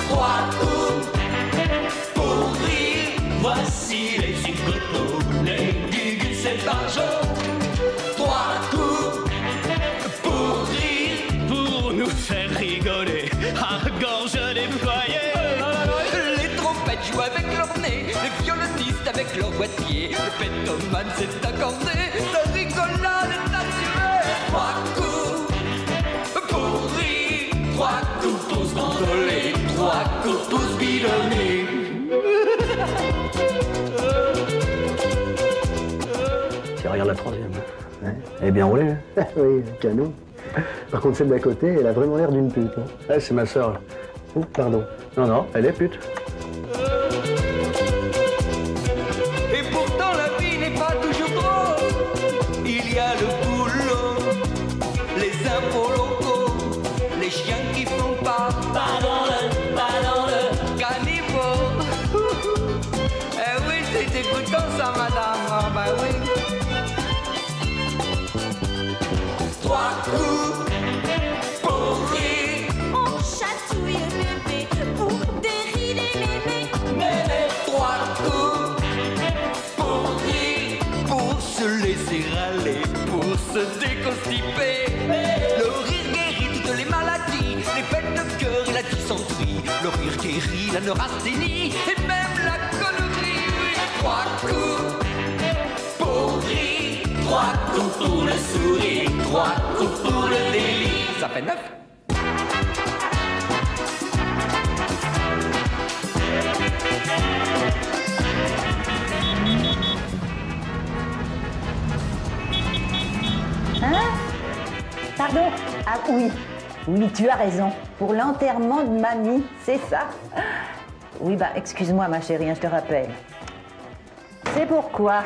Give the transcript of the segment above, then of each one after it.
Trois coups pour rire, voici les zigotos, les gugus et barjots. Trois coups pour rire, pour nous faire rigoler, à gorge déployée. Les trompettes jouent avec leur nez, les violonistes avec leur boîtier, le pétomane s'est accordé, la rigolade est assurée. Trois coups pour rire, trois coups pour se gondoler, trois coups pour se bidonner. Tiens, regarde la troisième. Ouais. Elle est bien roulée, hein. Oui, canon. Par contre, celle d'à côté, elle a vraiment l'air d'une pute. Hein. Ah, c'est ma sœur, là. Oh, pardon. Non, non, elle est pute. Et pourtant, la vie n'est pas toujours drôle. Il y a le boulot, les impôts locaux, les chiens qui font pas dans le caniveau. Eh oui, c'est dégoûtant ça, madame. Ah, bah oui. Trois coups pour rire, On chatouille bébé pour dérider mémé. mémé. Trois coups pour rire, pour se laisser râler, pour se déconstiper. Le rire guérit toutes les maladies, les peines de cœur et la dysenterie. Le rire guérit la neurasthénie et même la connerie. Oui, trois coups pour rire, trois coups pour le sourire, trois coups pour le délire. Ça fait 9. Hein? Pardon? Ah oui, oui, tu as raison. Pour l'enterrement de mamie, c'est ça. Oui, bah excuse-moi ma chérie, hein, je te rappelle. C'est pourquoi?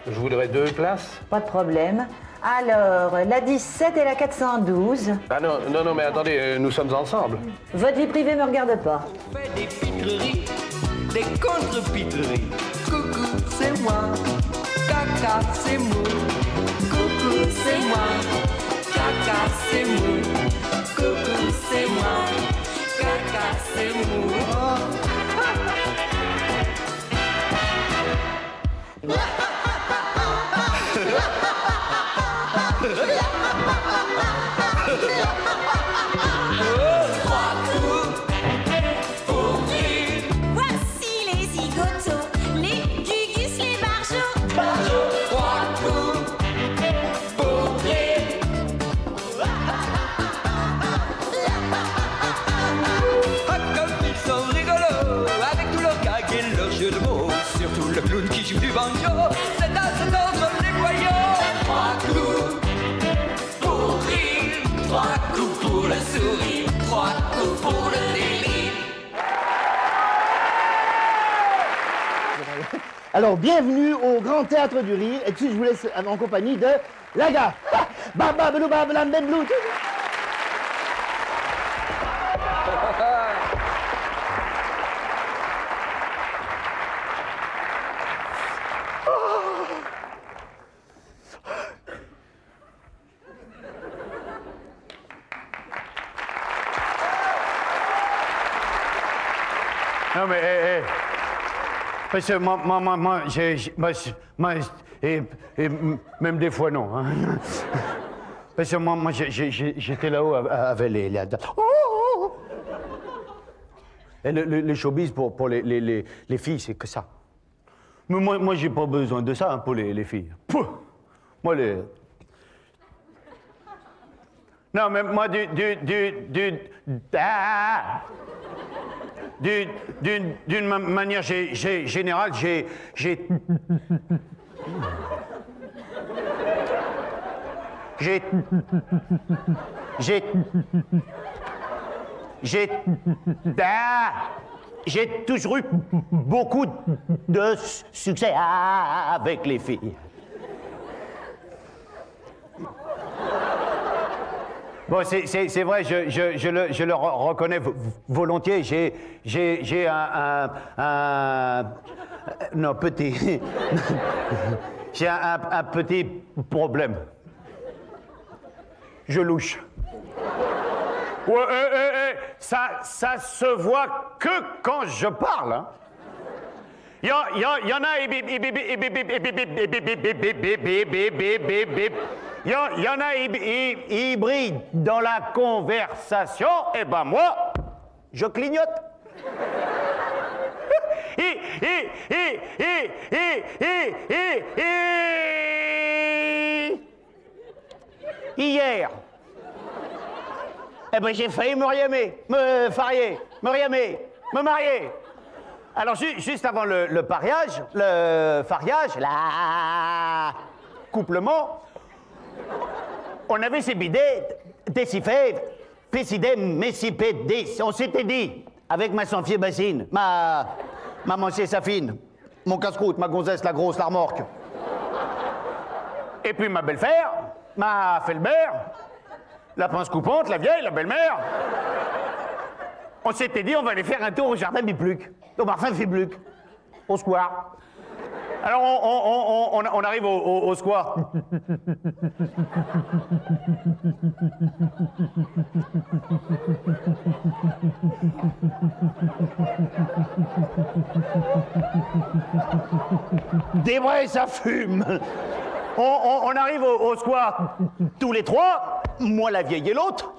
Je voudrais 2 places. Pas de problème. Alors, la 17 et la 412. Ah non, non, non, mais attendez, nous sommes ensemble. Votre vie privée me regarde pas. On fait des pitreries, des contre-pitreries. Coucou, c'est moi. Caca, c'est mou. Coucou, c'est moi. Caca, c'est mou. Coucou, c'est moi. Caca, c'est mou. Trois coups pour rire. Voici les zigotos, les gugus, les barjots. Trois coups pour rire. Ah, comme ils sont rigolos, avec tous leurs gags et leurs jeux de mots. Surtout le clown qui joue du banjo, c'est à se tordre les boyaux. Trois coups pour rire, trois coups pour le sourire, trois coups pour le délire. Alors, bienvenue au Grand Théâtre du Rire. Et puis, je vous laisse en compagnie de Laga. Baba, belou, baba, ben, blou. Non, mais, parce que moi, et même des fois, non. Hein. Parce que moi j'étais là-haut avec les... Oh! Et le showbiz pour les filles, c'est que ça. Mais moi j'ai pas besoin de ça hein, pour les filles. Pouh! Moi, les... Non, mais moi, d'une manière générale, j'ai toujours eu beaucoup de succès avec les filles. Bon, c'est vrai, je le reconnais volontiers. J'ai non, petit... J'ai un petit problème. Je louche. Ouais, ça se voit que quand je parle. Hein. Il y en a... Il y en a hybrides dans la conversation. Eh ben moi, je clignote. Hier, eh ben j'ai failli me marier. Alors juste avant le pariage, couplement, on avait ces bidets, décifés, pécidem, messipé, on s'était dit, avec ma sans-fier bassine, ma mancée Safine, mon casse-croûte, ma gonzesse, la grosse, la remorque, et puis ma belle-mère, ma Felbert, la pince coupante, la vieille, la belle-mère. On s'était dit, on va aller faire un tour au jardin Bipluc, au parfum Fibluc, au square. Alors on arrive au square. Des vrais, ça fume. On arrive au square tous les trois, moi la vieille et l'autre.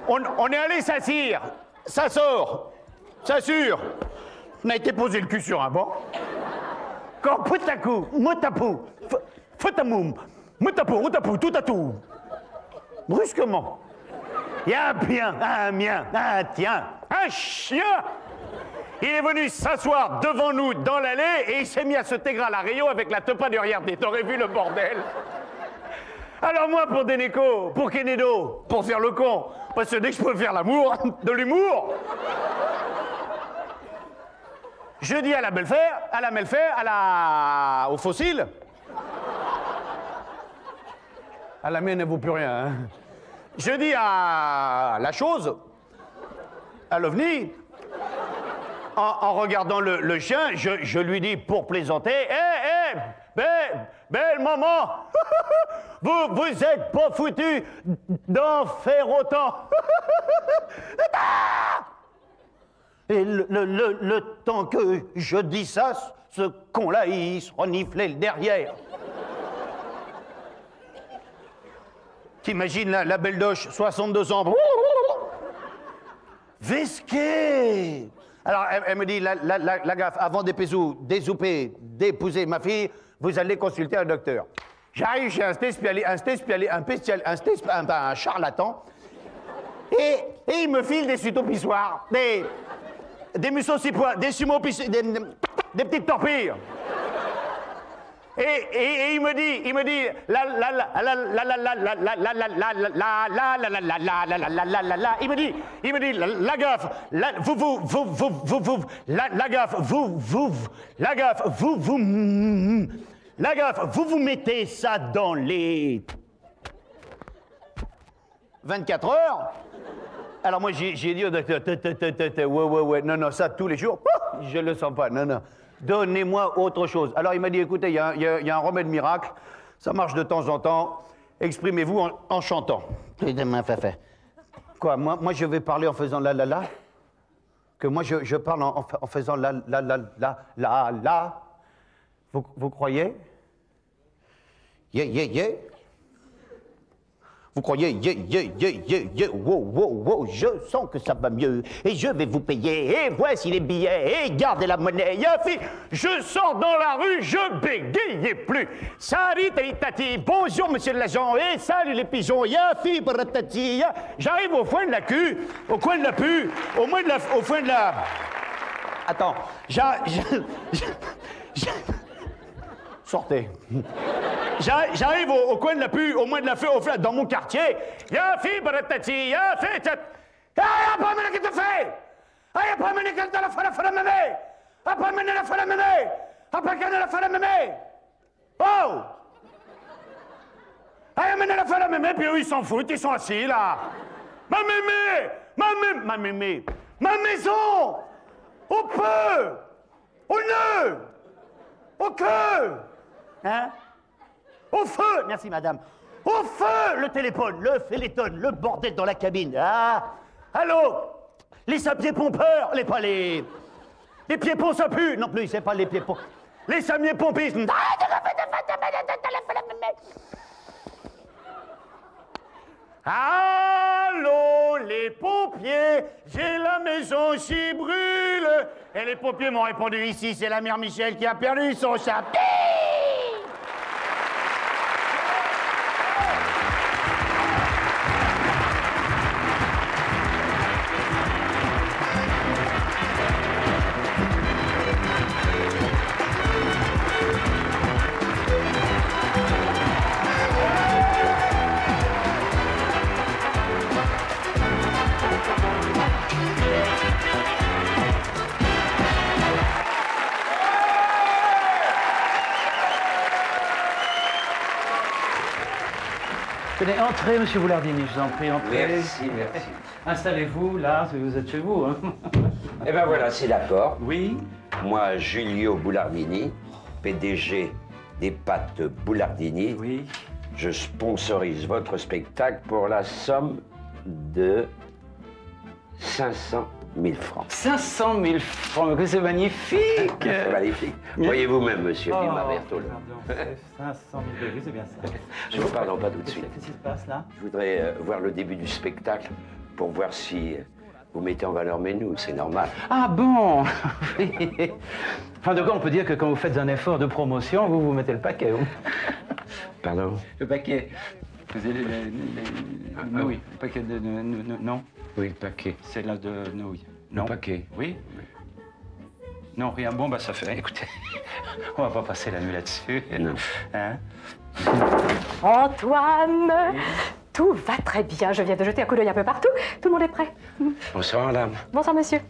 On est allé s'assire. Ça sort, ça sûre. On a été posé le cul sur un banc. Quand poutakou, motapou, fotamoum, motapou, routapou, tout à tout. Brusquement, il y a un bien, un mien, un tien, un chien. Il est venu s'asseoir devant nous dans l'allée et il s'est mis à se tégrer à la rayon avec la tepa de regarder. T'aurais vu le bordel? Alors moi, pour Dénéco, pour Kenedo, pour faire le con, parce que dès que je peux faire l'amour, de l'humour, je dis à la belle-fère, au fossile, à la mienne, elle ne vaut plus rien. Hein. Je dis à la chose, à l'OVNI, en regardant le chien, je lui dis pour plaisanter, belle maman, vous êtes pas foutu d'en faire autant. Et le temps que je dis ça, ce con-là, il se reniflait le derrière. T'imagines la belle doche, 62 ans. Vesqué. Alors, elle me dit, la gaffe, avant d'épouser ma fille, vous allez consulter un docteur. J'arrive chez un charlatan, et il me file des sutopissoires, des musso-cipois, des petites torpilles. Et il me dit, il me dit, la gaffe, la gaffe, vous mettez ça dans les 24 heures. Alors moi, j'ai dit au docteur, ouais, non, ça tous les jours, je le sens pas, non. Donnez-moi autre chose. Alors il m'a dit, écoutez, il y a un remède miracle, ça marche de temps en temps, exprimez-vous en chantant. Quoi, moi je vais parler en faisant la. Que moi je parle en faisant la. Vous croyez? Yeah. Vous croyez, wow, je sens que ça va mieux, et je vais vous payer, et voici les billets, et gardez la monnaie, je sors dans la rue, je bégayais plus. Salut, tati, bonjour, monsieur l'agent, et salut les pigeons, yafi, bratati, j'arrive au coin de la cul, au coin de la pu, au coin de la... Attends, sortez. J'arrive au coin de la pu, au moins de la feu, au flat, dans mon quartier. Y'a fi, baratati, y'a fi, y'a pas mené qui te fait. Y'a pas mené qui te la fala mémé. Y'a pas mené la fala mémé. Y'a pas mené la fala mémé. Oh! Y'a mené la fala mémé, puis eux, ils s'en foutent, ils sont assis, là. Ma maison! Au peu! Au nœud! Au queue! Hein? Au feu! Merci, madame. Au feu! Le téléphone, le téléphone, le bordel dans la cabine. Ah! Allô? Les sapiers pompeurs, pas les... Les pieds-ponts, ça pue. Non plus, c'est pas les pieds-ponts. Les samiers pompistes. Allô, les pompiers, j'ai la maison qui brûle. Et les pompiers m'ont répondu ici, c'est la mère Michel qui a perdu son chat. Tenez, entrez, monsieur Boulardini, je vous en prie, entrez. Merci, merci. Installez-vous, là, vous êtes chez vous. Hein. Eh ben voilà, c'est d'accord. Oui. Moi, Giulio Boulardini, PDG des pâtes Boulardini. Oui. Je sponsorise votre spectacle pour la somme de 500 000 francs. 500 000 francs, que c'est magnifique. C'est magnifique. Voyez vous-même, monsieur Dima Bertolo. Pardon, 500 000 euros, c'est bien ça. Je vous parle pas tout de suite. Qu'est-ce qui se passe là? Je voudrais voir le début du spectacle pour voir si vous mettez en valeur mes nous, c'est normal. Ah bon? Oui. Enfin, de quoi on peut dire que quand vous faites un effort de promotion, vous mettez le paquet. Pardon? Le paquet. Vous avez nouilles. Le paquet de non? Oui, le paquet. C'est là de nouilles. Non. Le paquet. Oui? Non, rien. Bon, bah ça fait. Écoutez, on va pas passer la nuit là-dessus. Non. Hein? Antoine, tout va très bien. Je viens de jeter un coup d'œil un peu partout. Tout le monde est prêt. Bonsoir, madame. Bonsoir, monsieur.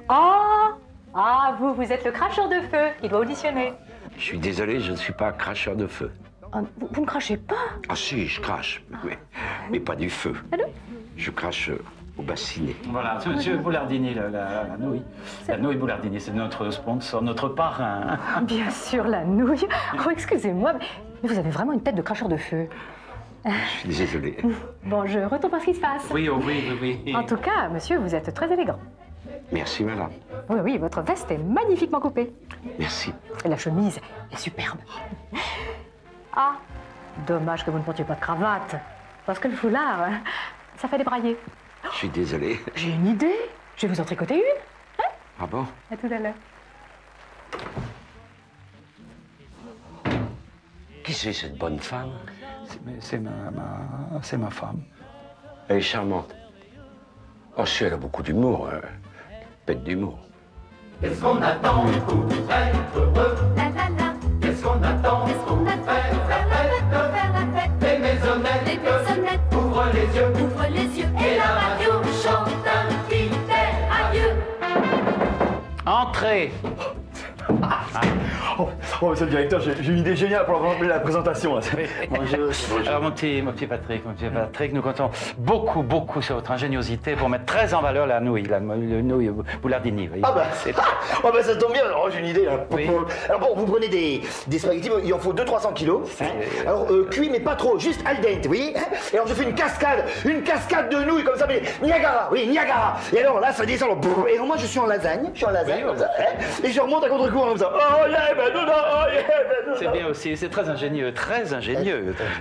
Ah, vous êtes le cracheur de feu. Il doit auditionner. Je suis désolé, je ne suis pas cracheur de feu. Vous ne crachez pas? Ah si, je crache, mais pas du feu. Allô? Je crache au bassinet. Voilà, monsieur Boulardini, la nouille. La nouille Boulardini, c'est notre sponsor, notre parrain. Bien sûr, la nouille. Oh, excusez-moi, mais vous avez vraiment une tête de cracheur de feu. Je suis désolé. Bon, je retourne voir ce qui se passe. Oui, oh, oui. En tout cas, monsieur, vous êtes très élégant. Merci, madame. Oui, votre veste est magnifiquement coupée. Merci. Et la chemise est superbe. Ah, dommage que vous ne portiez pas de cravate. Parce que le foulard, ça fait débrailler. Je suis désolé. J'ai une idée. Je vais vous en tricoter une. Hein? Ah bon? À tout à l'heure. Qui c'est cette bonne femme? C'est ma femme. Elle est charmante. Oh, si, elle a beaucoup d'humour. Pète d'humour. Qu'est-ce qu'on attend pour être heureux? La la la, Qu'est-ce qu'on attend qu'est-ce qu'on pour a fait faire pour faire la fête, pour faire la fête? Les maisonnettes, Les maisonnettes, ouvre les yeux, ouvre les yeux et la radio chante un petit air adieu. Entrez. Oh, monsieur le directeur, j'ai une idée géniale pour la présentation. Là. Alors, mon petit Patrick, nous comptons beaucoup sur votre ingéniosité pour mettre très en valeur la nouille Boulardini. Ah bah, ça tombe bien, alors j'ai une idée là. Oui. Alors bon, vous prenez des spaghettis, il en faut 200-300 kilos. Hein. Alors cuit mais pas trop, juste al dente, vous voyez. Et alors je fais une cascade de nouilles comme ça, mais Niagara, oui, Niagara. Et alors là, ça descend, et alors moi je suis en lasagne comme ça, hein, et je remonte à contre-courant comme ça. Oh yeah, ben non, oh yeah, ben non. C'est bien aussi, c'est très ingénieux,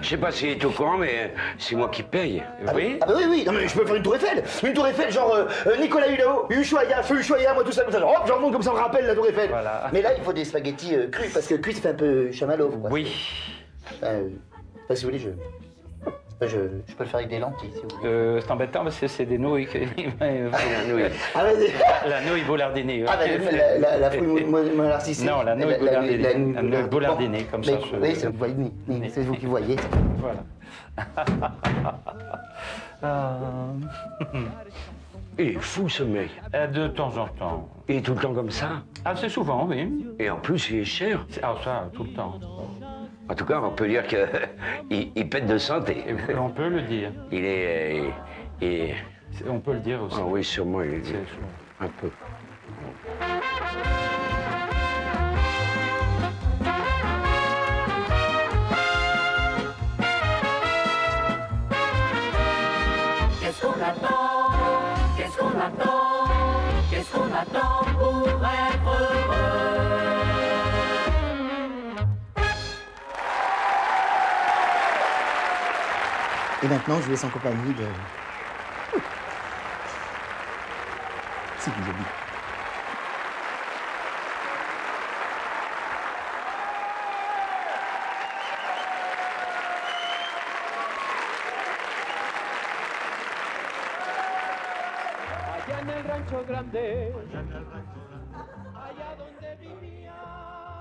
Je sais pas s'il est au courant, mais c'est moi qui paye. Oui. Ah bah oui, non mais je peux faire une tour Eiffel genre Nicolas Hulot, feu Ushuaïa, moi tout ça, hop, je remonte comme ça, on rappelle la tour Eiffel. Voilà. Mais là, il faut des spaghettis crus, parce que cuit, ça fait un peu chamallow. Quoi. Oui. Enfin, si vous voulez, je peux le faire avec des lentilles, si vous voulez. C'est embêtant parce que c'est des nouilles. Ah, vas-y. La nouille Boulardini. Ah, bah, la fouille Molartici. Non, la nouille Boulardini. La Boulardini, comme ça. Oui, c'est vous qui voyez. Voilà. Il est fou, ce mec. De temps en temps. Il est tout le temps comme ça. Ah, c'est souvent, oui. Et en plus, il est cher. Ah, ça, tout le temps. En tout cas, on peut dire qu'il pète de santé. Et on peut le dire. Il est... On peut le dire aussi. Ah oui, sûrement, il est un peu. Qu'est-ce qu'on attend attend? Qu'est-ce qu'on attend pour être heureux? Et maintenant, je vous laisse en compagnie de... Sylvie Joby.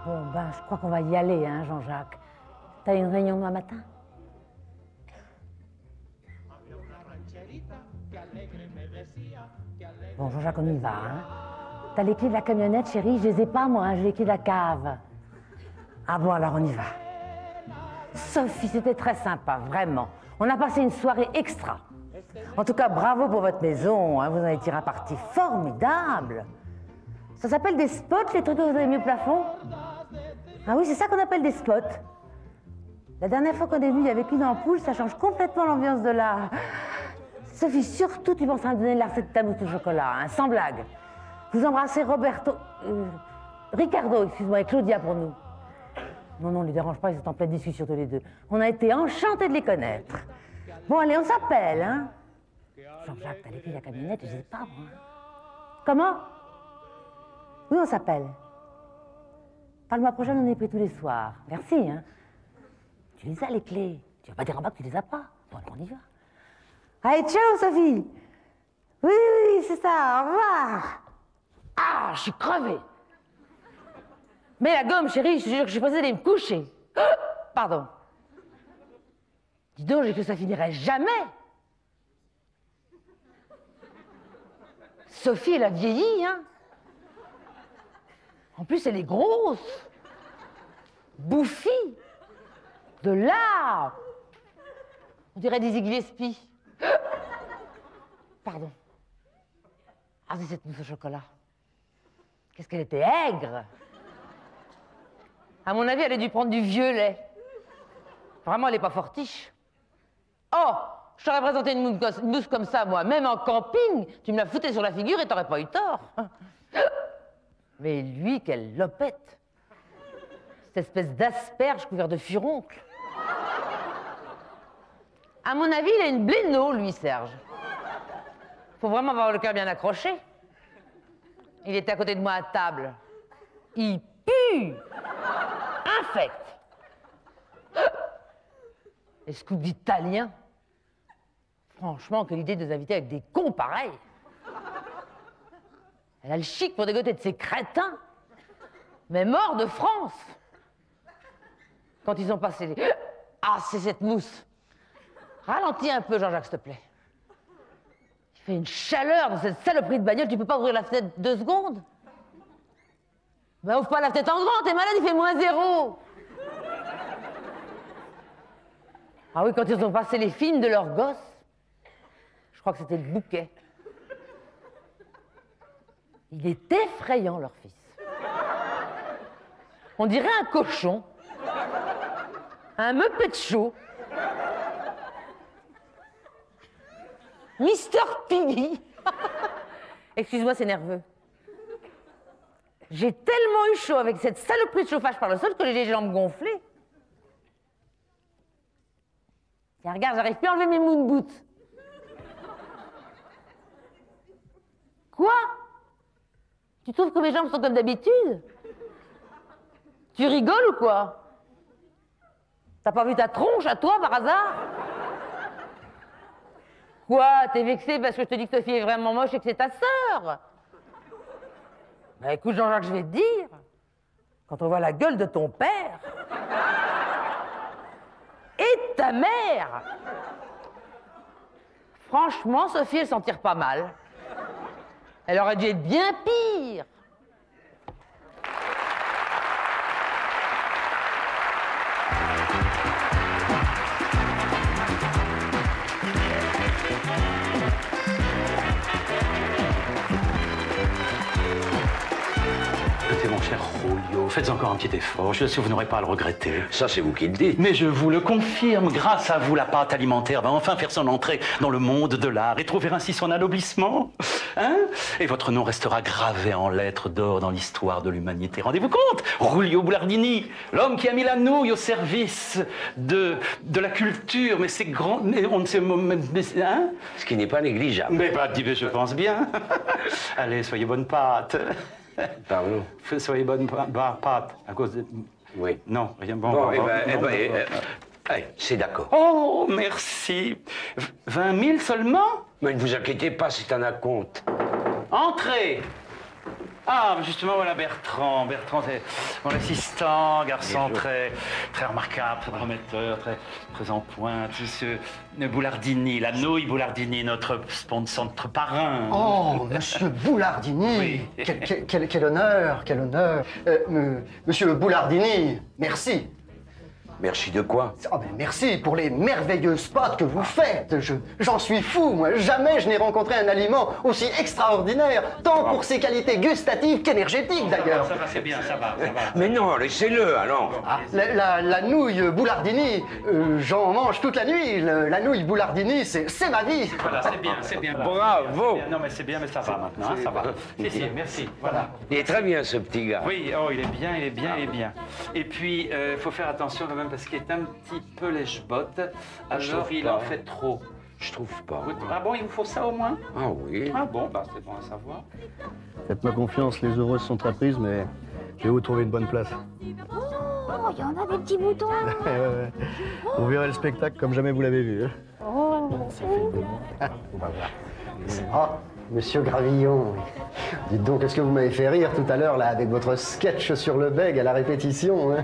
Bon, ben, je crois qu'on va y aller, hein, Jean-Jacques. T'as une réunion demain matin? Bon, Jean-Jacques, on y va, hein. T'as les clés de la camionnette, chérie? Je les ai pas, moi, hein, j'ai les clés de la cave. Ah bon, alors on y va. Sophie, c'était très sympa, vraiment. On a passé une soirée extra. En tout cas, bravo pour votre maison, hein, vous en avez tiré un parti formidable. Ça s'appelle des spots, les trucs que vous avez mis au plafond? Ah oui, c'est ça qu'on appelle des spots. La dernière fois qu'on est venu, il n'y avait qu'une ampoule, ça change complètement l'ambiance de là. Sophie, surtout, tu penses à me donner la recette de ta mousse au chocolat, hein, sans blague. Vous embrassez Ricardo, excuse-moi, et Claudia pour nous. Non, non, ne les dérange pas, ils sont en pleine discussion tous les deux. On a été enchantés de les connaître. Bon, allez, on s'appelle, hein. Jean-Jacques, t'as les clés de la camionnette, je sais pas, moi. Comment? Oui, on s'appelle. Par le mois prochain, on est pris tous les soirs. Merci, hein. Tu les as, les clés. Tu vas pas dire en bas que tu les as pas. Bon, alors on y va. Allez, ciao, Sophie. Oui, oui, c'est ça, au revoir. Ah, je suis crevée. Mais la gomme, chérie, je te jure que je suis pressée d'aller me coucher. Pardon. Dis donc, j'ai cru que ça finirait jamais. Sophie, elle a vieilli, hein. En plus, elle est grosse. Bouffie. De là. On dirait des Gillespie. Pardon. Ah, c'est cette mousse au chocolat. Qu'est-ce qu'elle était aigre. À mon avis, elle a dû prendre du vieux lait. Vraiment, elle n'est pas fortiche. Oh, je t'aurais présenté une mousse comme ça, moi. Même en camping, tu me la foutais sur la figure et t'aurais pas eu tort. Mais lui, quelle lopette. Cette espèce d'asperge couvert de furoncle. À mon avis, il a une bléno, lui, Serge. Faut vraiment avoir le cœur bien accroché. Il était à côté de moi à table. Il pue. Infect. Les scoops d'Italien. Franchement, quelle idée de les inviter avec des cons pareils. Elle a le chic pour dégoter de ces crétins. Mais mort de France. Quand ils ont passé les... Ah, c'est cette mousse. Ralentis un peu, Jean-Jacques, s'il te plaît. Il fait une chaleur dans cette saloperie de bagnole, tu peux pas ouvrir la fenêtre 2 secondes? Ben, ouvre pas la fenêtre en grand, t'es malade, il fait -0. Ah oui, quand ils ont passé les films de leurs gosses, je crois que c'était le bouquet. Il est effrayant, leur fils. On dirait un cochon, un Muppet Show, Mister Piggy. Excuse-moi, c'est nerveux. J'ai tellement eu chaud avec cette saloperie de chauffage par le sol que j'ai les jambes gonflées. Tiens, regarde, j'arrive plus à enlever mes moon boots. Quoi? Tu trouves que mes jambes sont comme d'habitude? Tu rigoles ou quoi? T'as pas vu ta tronche à toi, par hasard? Quoi? T'es vexé parce que je te dis que Sophie est vraiment moche et que c'est ta sœur? Bah écoute, Jean-Jacques, je vais te dire, quand on voit la gueule de ton père et de ta mère, franchement, Sophie, elle s'en tire pas mal. Elle aurait dû être bien pire. C'est bon, cher Julio, faites encore un petit effort. Je sais que vous n'aurez pas à le regretter. Ça, c'est vous qui le dites. Mais je vous le confirme, grâce à vous, la pâte alimentaire va enfin faire son entrée dans le monde de l'art et trouver ainsi son anoblissement. Hein? Et votre nom restera gravé en lettres d'or dans l'histoire de l'humanité. Rendez-vous compte? Julio Boulardini, l'homme qui a mis la nouille au service de la culture. Mais c'est grand... Mais on ne sait... Hein? Ce qui n'est pas négligeable. Mais pas dit, je pense bien. Allez, soyez bonne pâte. Pardon? Soyez bonne pâte, à cause de... Oui. Non, rien. Bon, allez, c'est d'accord. Oh, merci. 20 000 seulement? Mais ne vous inquiétez pas, c'est un acompte. Entrez. Ah, justement, voilà Bertrand. Bertrand, c'est mon assistant, garçon très remarquable, très prometteur, très en pointe. Monsieur Boulardini, la nouille Boulardini, notre sponsor, notre parrain. Oh, monsieur Boulardini, oui. quel honneur, quel honneur. Monsieur Boulardini, merci. Merci de quoi? Oh ben merci pour les merveilleux spots que vous faites. J'en suis fou, moi. Jamais je n'ai rencontré un aliment aussi extraordinaire, tant pour ses qualités gustatives qu'énergétiques d'ailleurs. Ça va, c'est bien, ça va. Mais non, laissez-le, alors. Ah, la nouille Boulardini, j'en mange toute la nuit. La nouille Boulardini, c'est ma vie. Voilà, c'est bien. Bravo. Non, mais c'est bien, mais ça va maintenant, hein, ça va. Si, merci, voilà. Il est très bien, ce petit gars. Oui, oh, il est bien. Et puis, il faut faire attention quand même, parce qu'il est un petit peu lèche-botte, alors il en fait trop. Je trouve pas. Ah bon, il vous faut ça au moins? Ah oui. Ah bon, bah c'est bon à savoir. Faites-moi confiance, les heureuses sont très prises, mais je vais vous trouver une bonne place. Oh, il y en a des petits boutons. Ouais. Vous verrez le spectacle comme jamais vous l'avez vu. Oh, On va voir. Ah, monsieur Gravillon. Dites donc, est-ce que vous m'avez fait rire tout à l'heure, là, avec votre sketch sur le bègue à la répétition, hein?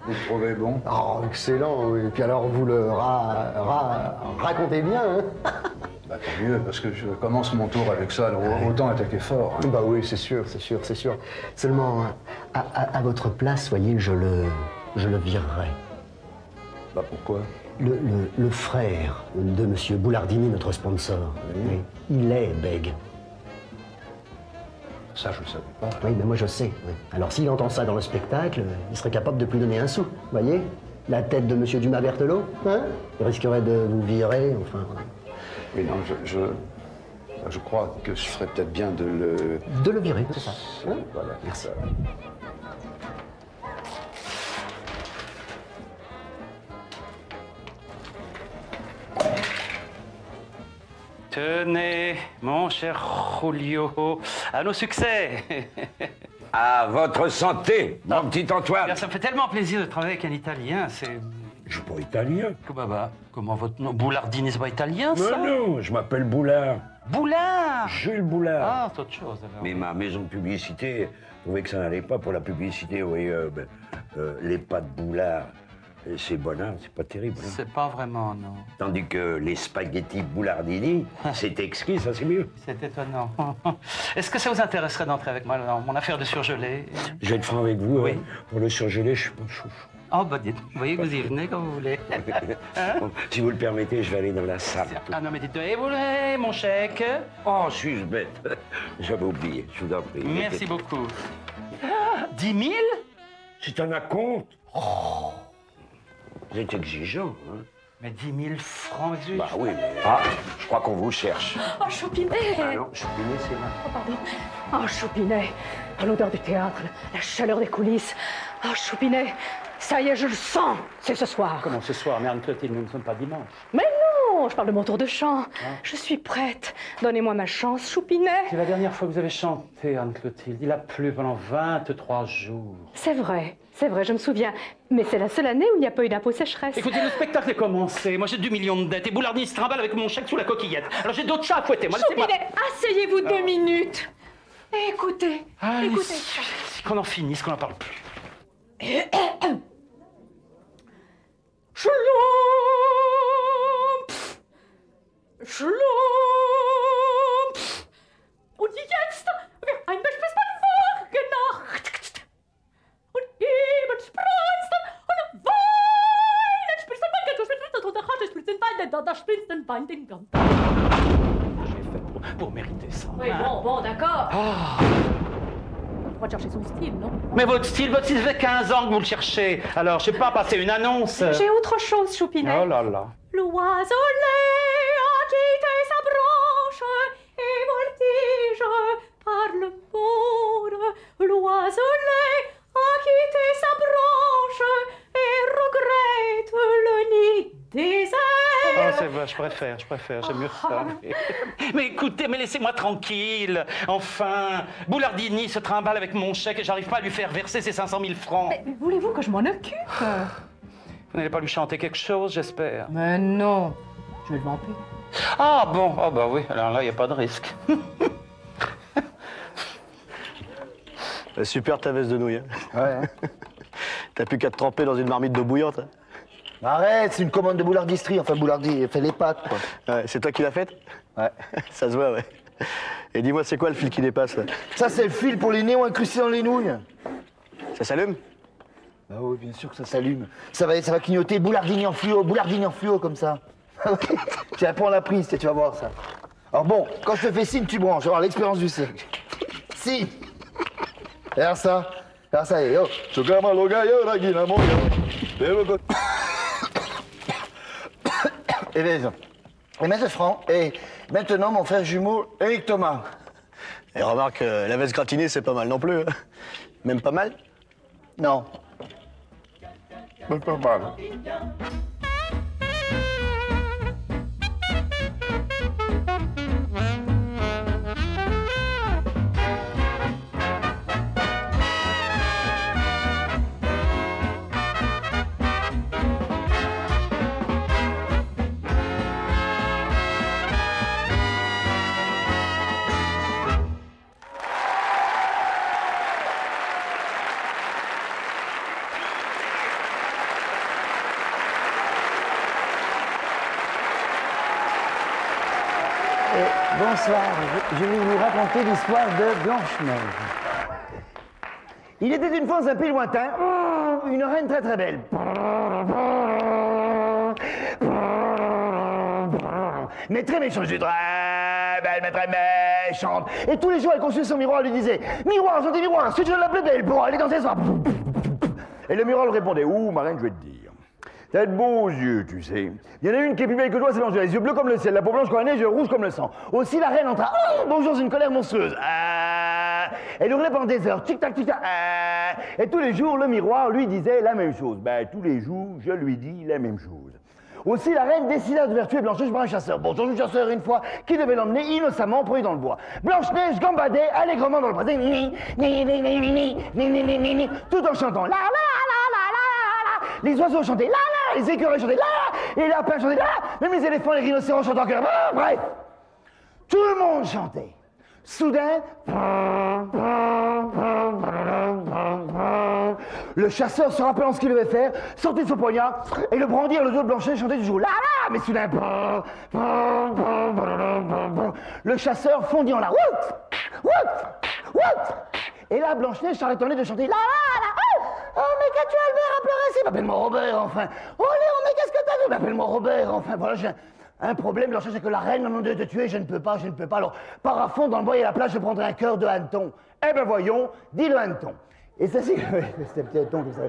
Vous le trouvez bon? Oh, excellent, oui. Et puis alors, vous le racontez bien, hein? Bah, tant mieux, parce que je commence mon tour avec ça, alors autant attaquer fort. Hein. Bah oui, c'est sûr. Seulement, à votre place, voyez, je le virerai. Bah pourquoi? Le frère de monsieur Boulardini, notre sponsor, oui, il est bègue. Ça, je ne savais pas. Oui, mais moi je sais. Oui. Alors s'il entend ça dans le spectacle, il serait capable de plus donner un sou. Voyez? La tête de monsieur Dumas-Berthelot, hein? Il risquerait de vous virer, enfin... Oui, non, je crois que je ferais peut-être bien de le... De le virer, c'est ça. Hein? Voilà, merci. Tenez, mon cher Julio, à nos succès. À votre santé, mon petit Antoine. Ça me fait tellement plaisir de travailler avec un Italien, c'est... Je suis pas italien. Comment votre nom? Boulardini, c'est pas italien, ça? Non, je m'appelle Boulard. Boulard! Jules Boulard. Ah, c'est autre chose, alors. Mais ma maison de publicité trouvait que ça n'allait pas pour la publicité. Vous voyez, les pâtes Boulard, c'est bonheur, c'est pas terrible. Hein. C'est pas vraiment, non. Tandis que les spaghettis Boulardini, c'est exquis, ça c'est mieux. C'est étonnant. Est-ce que ça vous intéresserait d'entrer avec moi dans mon affaire de surgelé? Je vais être franc avec vous, oui. Hein. Pour le surgelé, je suis pas chaud. Oh, bah dites, vous voyez que vous y venez quand vous voulez. Hein? Bon, si vous le permettez, je vais aller dans la salle. Ah non, mais dites, et vous voulez mon chèque? Oh, suis-je bête. J'avais oublié, je vous en prie. Merci beaucoup. 10 000? C'est un acompte. Oh. Vous êtes exigeant, hein? Mais 10 000 francs, excusez. Bah oui, mais... Ah, je crois qu'on vous cherche. Oh, Choupinet! Ah non, Choupinet, c'est là. Oh, pardon. Oh, Choupinet! L'odeur du théâtre, la chaleur des coulisses. Oh, Choupinet! Ça y est, je le sens! C'est ce soir. Comment ce soir? Mais Anne-Clotilde, nous ne sommes pas dimanche. Mais non! Je parle de mon tour de chant. Je suis prête. Donnez-moi ma chance, Choupinet. C'est la dernière fois que vous avez chanté, Anne-Clotilde. Il a plu pendant 23 jours. C'est vrai, je me souviens. Mais c'est la seule année où il n'y a pas eu d'impôt sécheresse. Écoutez, le spectacle est commencé. Moi, j'ai 2 millions de dettes et Boulardini se trimballe avec mon chèque sous la coquillette. Alors j'ai d'autres chats à fouetter. Moi, Choupinet, asseyez-vous 2 minutes. Et écoutez, ah, écoutez. Qu'on en finisse, qu'on n'en parle plus. Schlumpf! Und jetzt wird ein Besprechungsbad vorgenacht. Und eben spritzt und Wein, spritzt ein Wein, spritzt und der Hasche spritzt ein Wein, da spritzt ein Wein den ganzen. J'ai fait pour mériter ça. Oui, bon, d'accord. Ah. pas de chercher son style, non? Mais votre style, ça fait 15 ans que vous le cherchez. Alors, je sais pas, passez une annonce. J'ai autre chose, Choupinet. Oh là là. L'oiselet a quitté sa branche et voltige par le monde. L'oiselet a quitté sa branche et regrette le nid désert. Oh, c'est vrai, je préfère, j'aime mieux ça. Mais écoutez, mais laissez-moi tranquille. Enfin, Boulardini se trimballe avec mon chèque et j'arrive pas à lui faire verser ses 500 000 francs. Mais voulez-vous que je m'en occupe? Vous n'allez pas lui chanter quelque chose, j'espère? Mais non, je vais le vamper. Ah bon, ah bah oui, alors là, il n'y a pas de risque. Super ta veste de nouilles. Hein. Ouais. T'as plus qu'à te tremper dans une marmite d'eau bouillante. Hein. Arrête, c'est une commande de Boulardistrie. Enfin, Boulardi, fait les pâtes, quoi. Ouais, c'est toi qui l'as faite? Ouais. Ça se voit, ouais. Et dis-moi, c'est quoi le fil qui dépasse, là? Ça, c'est le fil pour les néons incrustés dans les nouilles. Ça s'allume? Bah oui, bien sûr que ça s'allume. Ça va clignoter Boulardini en fluo, comme ça. Tiens, prends la prise, tu vas voir ça. Alors bon, quand je te fais signe, tu branches. Alors, l'expérience du siècle. Si. Regarde ça. Regarde ça, et oh. Et les 20 francs. Et maintenant, mon frère jumeau, Eric Thomas. Et remarque, la veste gratinée, c'est pas mal non plus. Hein. Même pas mal? Non. Même pas mal. Bonsoir, je vais vous raconter l'histoire de Blanche-Neige. Il était une fois dans un pays lointain, une reine très très belle. Mais très méchante, je dis très belle, mais très méchante. Et tous les jours, elle consultait son miroir, elle lui disait « Miroir, gentil miroir, suis-tu la plus belle pour aller dans tes soirs ?» Et le miroir lui répondait « Ouh, ma reine, je vais te dire. T'as de beaux yeux, tu sais. Il y en a une qui est plus belle que toi, c'est Blanche, les yeux bleus comme le ciel, la peau blanche comme la neige, rouge comme le sang. Aussi, la reine entra, bonjour, c'est une colère monstrueuse. Elle hurlait pendant des heures, tic-tac, tic-tac. Et tous les jours, le miroir lui disait la même chose. Ben, tous les jours, je lui dis la même chose. Aussi, la reine décida de faire tuer Blanche-Neige par un chasseur. Bon, un chasseur, une fois, qui devait l'emmener innocemment pris dans le bois. Blanche-Neige gambadait allègrement dans le bois, tout en chantant la la la la la la. Les oiseaux chantaient la la, les écureuils chantaient la, et les lapins chantaient la, même les éléphants, les rhinocéros chantaient en chœur. Bref, tout le monde chantait. Soudain, le chasseur, se rappelant ce qu'il devait faire, sortit de son poignard et le brandit à le dos de Blanche-Neige chantait du jour. Là, là, mais soudain, le chasseur fondit en l'air. Et là, Blanche-Neige s'arrêtait de chanter. Là, là, là, oh, mais qu'as-tu Albert à pleurer? C'est appelle-moi Robert, enfin. Oh, Léon, mais qu'est-ce que t'as vu? Appelle-moi Robert, enfin. Voilà, j'ai un problème, Blanche-Neige, c'est que la reine m'a demandé de te tuer, je ne peux pas. Alors, pars à fond dans le bois et à la plage, je prendrai un cœur de hanneton. Eh ben voyons, dis le hanneton. Et c'est ainsi que... C'était petit hanneton, comme ça.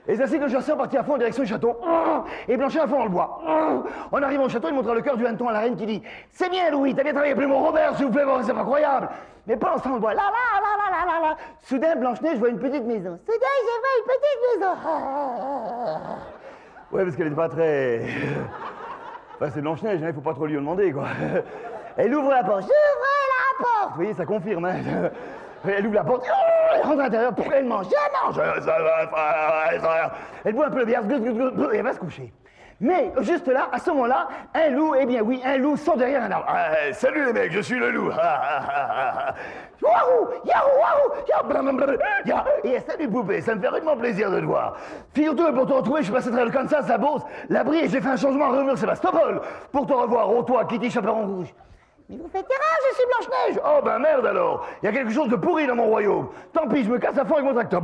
Et c'est ainsi que le chasseur partit à fond en direction du château. Et Blanche-Neige à fond dans le bois. En arrivant au château, il montra le cœur du hanneton à la reine qui dit « C'est bien, Louis, t'as bien travaillé, appelez-moi Robert, s'il vous plaît, c'est incroyable. » Mais pendant ce temps, on le voit là, là, là, là, là, là. Soudain, Blanche-Neige voit une petite maison. Soudain, je vois une petite maison. Ouais, parce qu'elle n'est pas très... Enfin, c'est Blanche-Neige, hein, il faut pas trop lui en demander, quoi. Elle ouvre la porte. J'ouvre la porte. Vous voyez, ça confirme, hein. Elle ouvre la porte. Elle rentre à l'intérieur. Pourquoi elle mange? Je mange. Elle boit un peu le bière. Et elle va se coucher. Mais juste là, à ce moment-là, un loup, eh bien oui, un loup sort derrière un arbre. Salut les mecs, je suis le loup. Wahou, yahou, et salut poupée, ça me fait rudement plaisir de te voir. Figure-toi, pour te retrouver, je suis passé à travers le Kansas, la Beauce, la Brie, et j'ai fait un changement à Réaumur-Sébastopol pour te revoir, ô toi, Kitty Chaperon Rouge. Mais vous faites erreur, je suis Blanche-Neige. Oh ben merde alors, il y a quelque chose de pourri dans mon royaume. Tant pis, je me casse à fond avec mon tracteur.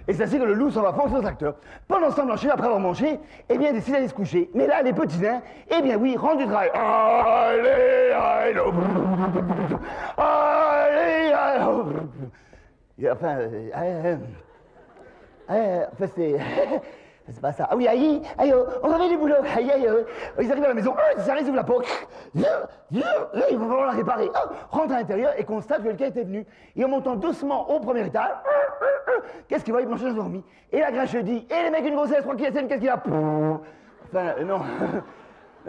Et c'est ainsi que le loup s'en va à fond avec son tracteur. Pendant ce temps, Blanche-Neige, après avoir mangé, eh bien, décide d'aller se coucher. Mais là, les petits nains, eh bien oui, rendent du travail. Allez, allez, allez. Enfin, enfin c'est... C'est pas ça. Ah oui, aïe, aïe, on revient du boulot. Aïe, aïe, ils arrivent à la maison, ça arrive, ils ouvrent la porte. Ils vont falloir la réparer. Rentrent à l'intérieur et constatent que quelqu'un était venu. Et en montant doucement au premier étage, qu'est-ce qu'il voit? Blanchage endormi. Et la Grinche dit, et les mecs, une grossesse, tranquille, qu'est-ce qu'il a? Enfin, non.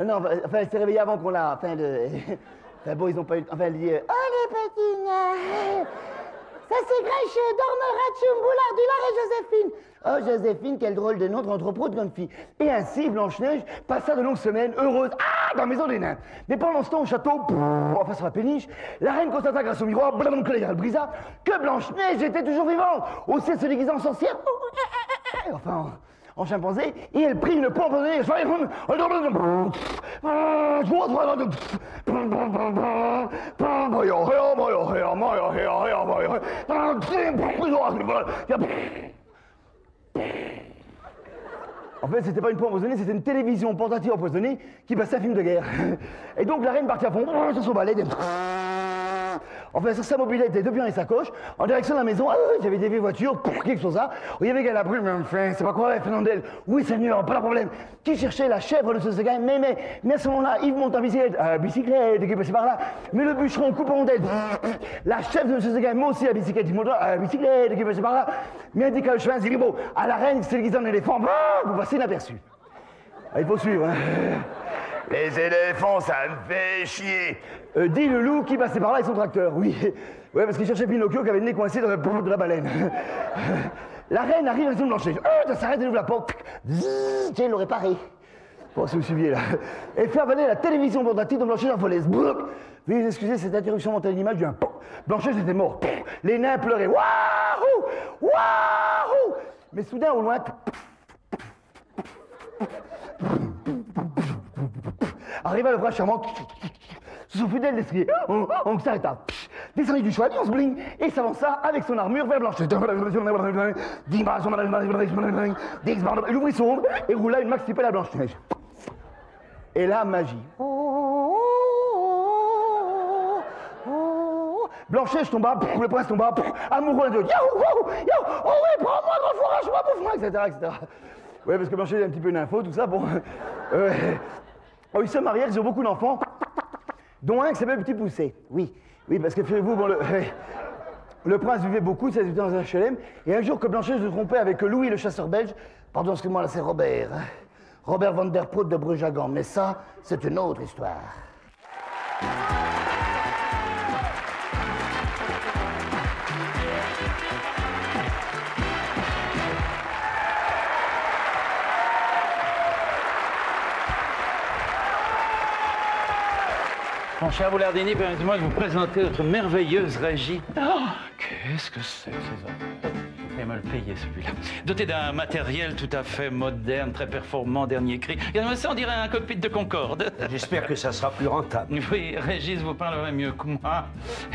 Non, enfin, elle s'est réveillée avant qu'on l'a. Enfin, enfin, bon, ils ont pas eu. Enfin, elle dit, oh les petits nains, ça c'est Grinche, dormera, Tchoumboulard, Dular et Joséphine. Oh, Joséphine, quel drôle de nom, trop de grande fille. Et ainsi, Blanche-Neige passa de longues semaines heureuses, dans la maison des nains. Mais pendant ce temps, au château, enfin sur la péniche, la reine constata grâce au miroir, que la brisa, que Blanche-Neige était toujours vivante, aussi se déguisant en sorcière, enfin, en chimpanzé, et elle prit une pompe et en fait, c'était pas une pompe empoisonnée, c'était une télévision portative empoisonnée qui passait un film de guerre. Et donc la reine partit à fond sur son balai. Enfin, sur sa mobilette et depuis dans les sacoches, en direction de la maison, il y avait des vieilles voitures, quelque chose ça. Il y avait qu'à la brume, mais enfin, c'est pas quoi, Fernandel. Oui, Seigneur, pas de problème. Qui cherchait la chèvre de ce gars, mais à ce moment-là, Yves monte en bicyclette, qui est passé par là. Mais le bûcheron coupe en tête. La chèvre de ce gars, moi aussi, la bicyclette, il monte à bicyclette, qui est passé par là. Mais indique à le chemin, c'est bon. À la reine, c'est déguisé en éléphant, vous passez inaperçu. Il faut suivre, hein. Les éléphants, ça me fait chier. Dit le loup qui passait par là avec son tracteur, oui. Ouais, parce qu'il cherchait Pinocchio qui avait le nez coincé dans le bout de la baleine. La reine arrive à la maison de Blanche-Neige. Ça s'arrête, elle ouvre la porte. Tiens, il l'aurait paré. Bon, si vous suiviez, là. Elle fait avaler la télévision portative de Blanche-Neige en folaise. Veuillez excuser cette interruption mentale d'image du Blanche-Neige était morte. Les nains pleuraient. Waouh! Waouh! Mais soudain, au loin... Arriva le bras charmant, sous fidèle l'escalier, on s'arrêta, descendit du cheval, on se bling, et s'avança avec son armure vers Blanche. Il ouvrit son ombre et roula une maxipelle à Blanche-Neige. Et là, magie. Blanche-Neige tomba, le prince tomba, amoureux de Dieu, oh oui, prends-moi, grand fourrage, bouffe-moi, etc. Ouais, parce que Blanche-Neige a un petit peu d'infos, tout ça, bon. Oh, ils se marièrent, ils ont beaucoup d'enfants, dont un qui s'appelle Petit Poucet. Oui, parce que figurez-vous, bon, le prince vivait beaucoup, ça vivait dans un HLM, et un jour que Blanche-Neige se trompait avec Louis le chasseur belge, pardon, excuse-moi, là c'est Robert, hein, Robert van der Prout de Brujagan, mais ça, c'est une autre histoire. Mon cher Boulardini, permettez-moi de vous présenter notre merveilleuse régie. Oh, qu'est-ce que c'est, ces hommes? Il va me le payer, celui-là. Doté d'un matériel tout à fait moderne, très performant, dernier cri. Regardez-moi ça, on dirait un cockpit de Concorde. J'espère que ça sera plus rentable. Oui, Régis vous parlerait mieux que moi,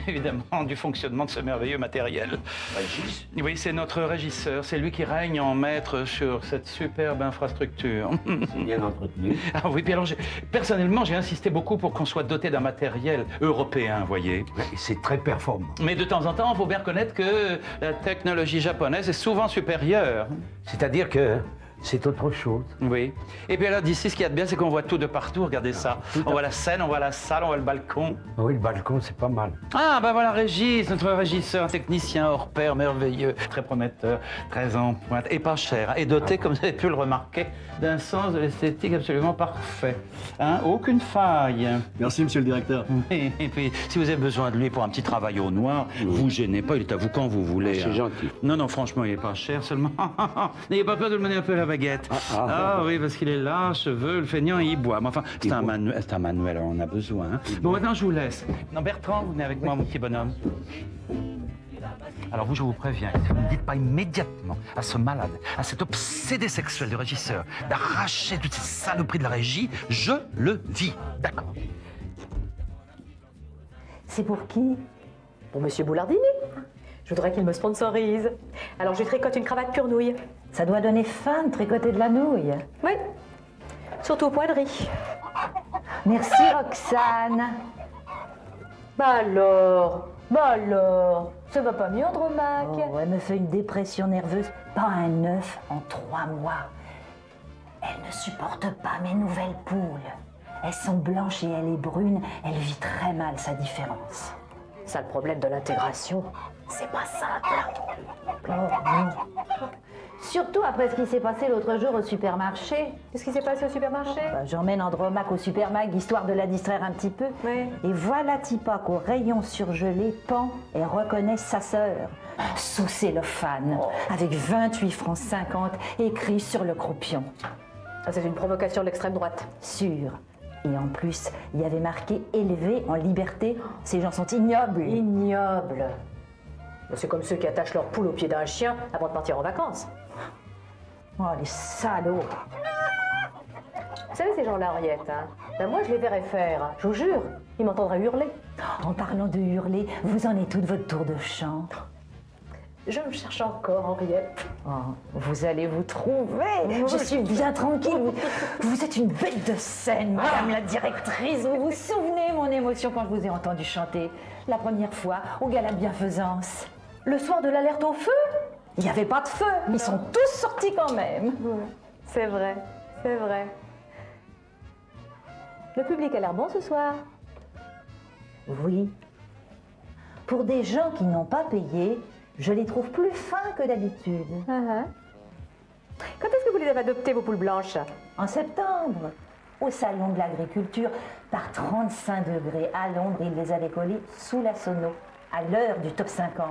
évidemment, du fonctionnement de ce merveilleux matériel. Régis? Oui, c'est notre régisseur. C'est lui qui règne en maître sur cette superbe infrastructure. C'est bien entretenu. Ah oui, puis alors, personnellement, j'ai insisté beaucoup pour qu'on soit doté d'un matériel européen, vous voyez. Ouais, c'est très performant. Mais de temps en temps, il faut bien reconnaître que la technologie japonaise est souvent supérieure. C'est-à-dire que c'est autre chose. Oui. Et puis alors, d'ici, ce qu'il y a de bien, c'est qu'on voit tout de partout. Regardez ça. On voit la scène, on voit la salle, on voit le balcon. Oui, le balcon, c'est pas mal. Ah, ben voilà, Régis, notre régisseur, technicien hors pair, merveilleux, très prometteur, très en pointe, et pas cher, et doté, comme vous avez pu le remarquer, d'un sens de l'esthétique absolument parfait. Hein, aucune faille. Merci, monsieur le directeur. Et puis, si vous avez besoin de lui pour un petit travail au noir, vous gênez pas, il est à vous quand vous voulez. C'est gentil. Non, franchement, il est pas cher, seulement. N'ayez pas peur de le mener un peu à la baguette. Ah oui, parce qu'il est là, cheveux, le feignant, et il boit. Mais enfin, c'est un manuel, on en a besoin. Hein. Bon, maintenant, je vous laisse. Non, Bertrand, vous venez avec moi, mon petit bonhomme. Alors vous, je vous préviens, vous ne dites pas immédiatement à ce malade, à cet obsédé sexuel du régisseur, d'arracher toutes ces saloperies de la régie, je le vis. D'accord. C'est pour qui? Pour Monsieur Boulardini. Je voudrais qu'il me sponsorise. Alors je lui tricote une cravate pure nouille. Ça doit donner faim de tricoter de la nouille. Oui, surtout au pois de riz. Merci, Roxane. Bah alors, ça va pas mieux, Andromaque? Oh, elle me fait une dépression nerveuse, pas un œuf en 3 mois. Elle ne supporte pas mes nouvelles poules. Elles sont blanches et elle est brune, elle vit très mal sa différence. Ça, le problème de l'intégration, c'est pas simple. Oh, non. Surtout après ce qui s'est passé l'autre jour au supermarché. Qu'est-ce qui s'est passé au supermarché? J'emmène Andromaque au supermarché, histoire de la distraire un petit peu. Ouais. Et voilà Tipa qu'au rayon surgelé, pan, elle reconnaît sa sœur. Sous cellophane, avec 28 francs 50 écrits sur le croupion. Ah, c'est une provocation de l'extrême droite. Sûr. Et en plus, il y avait marqué « élevé en liberté ». Ces gens sont ignobles. Ignobles. C'est comme ceux qui attachent leur poule au pied d'un chien avant de partir en vacances. Oh, les salauds! Vous savez, ces gens-là, Henriette, hein, ben moi, je les verrais faire. Je vous jure, ils m'entendraient hurler. En parlant de hurler, vous en êtes tout de votre tour de chant? Je me cherche encore, Henriette. Oh, vous allez vous trouver. Je suis bien tranquille. Vous êtes une bête de scène, madame la directrice. Vous vous souvenez mon émotion quand je vous ai entendu chanter la première fois au gala de bienfaisance? Le soir de l'alerte au feu? Il n'y avait pas de feu. Ils sont tous sortis quand même. C'est vrai, c'est vrai. Le public a l'air bon ce soir. Oui. Pour des gens qui n'ont pas payé, je les trouve plus fins que d'habitude. Quand est-ce que vous les avez adoptés, vos poules blanches? En septembre, au salon de l'agriculture, par 35 degrés à Londres, ils les avaient collés sous la sono, à l'heure du top 50.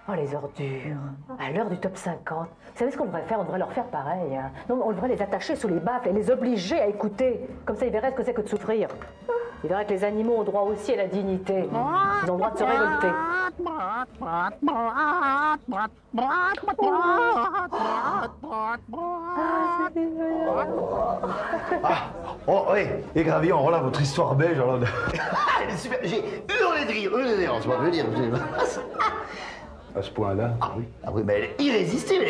Oh, les ordures. À l'heure du top 50. Vous savez ce qu'on devrait faire? On devrait leur faire pareil. Hein. Non, on devrait les attacher sous les baffles et les obliger à écouter. Comme ça, ils verraient ce que c'est que de souffrir. Ils verraient que les animaux ont droit aussi à la dignité. Ils ont le droit de se révolter. Oh, oui, et Gravillon, voilà votre histoire belge. Alors... Elle est super. J'ai hurlé de rire, c'est pas veux dire. À ce point-là, oui. Ah oui, mais elle est irrésistible,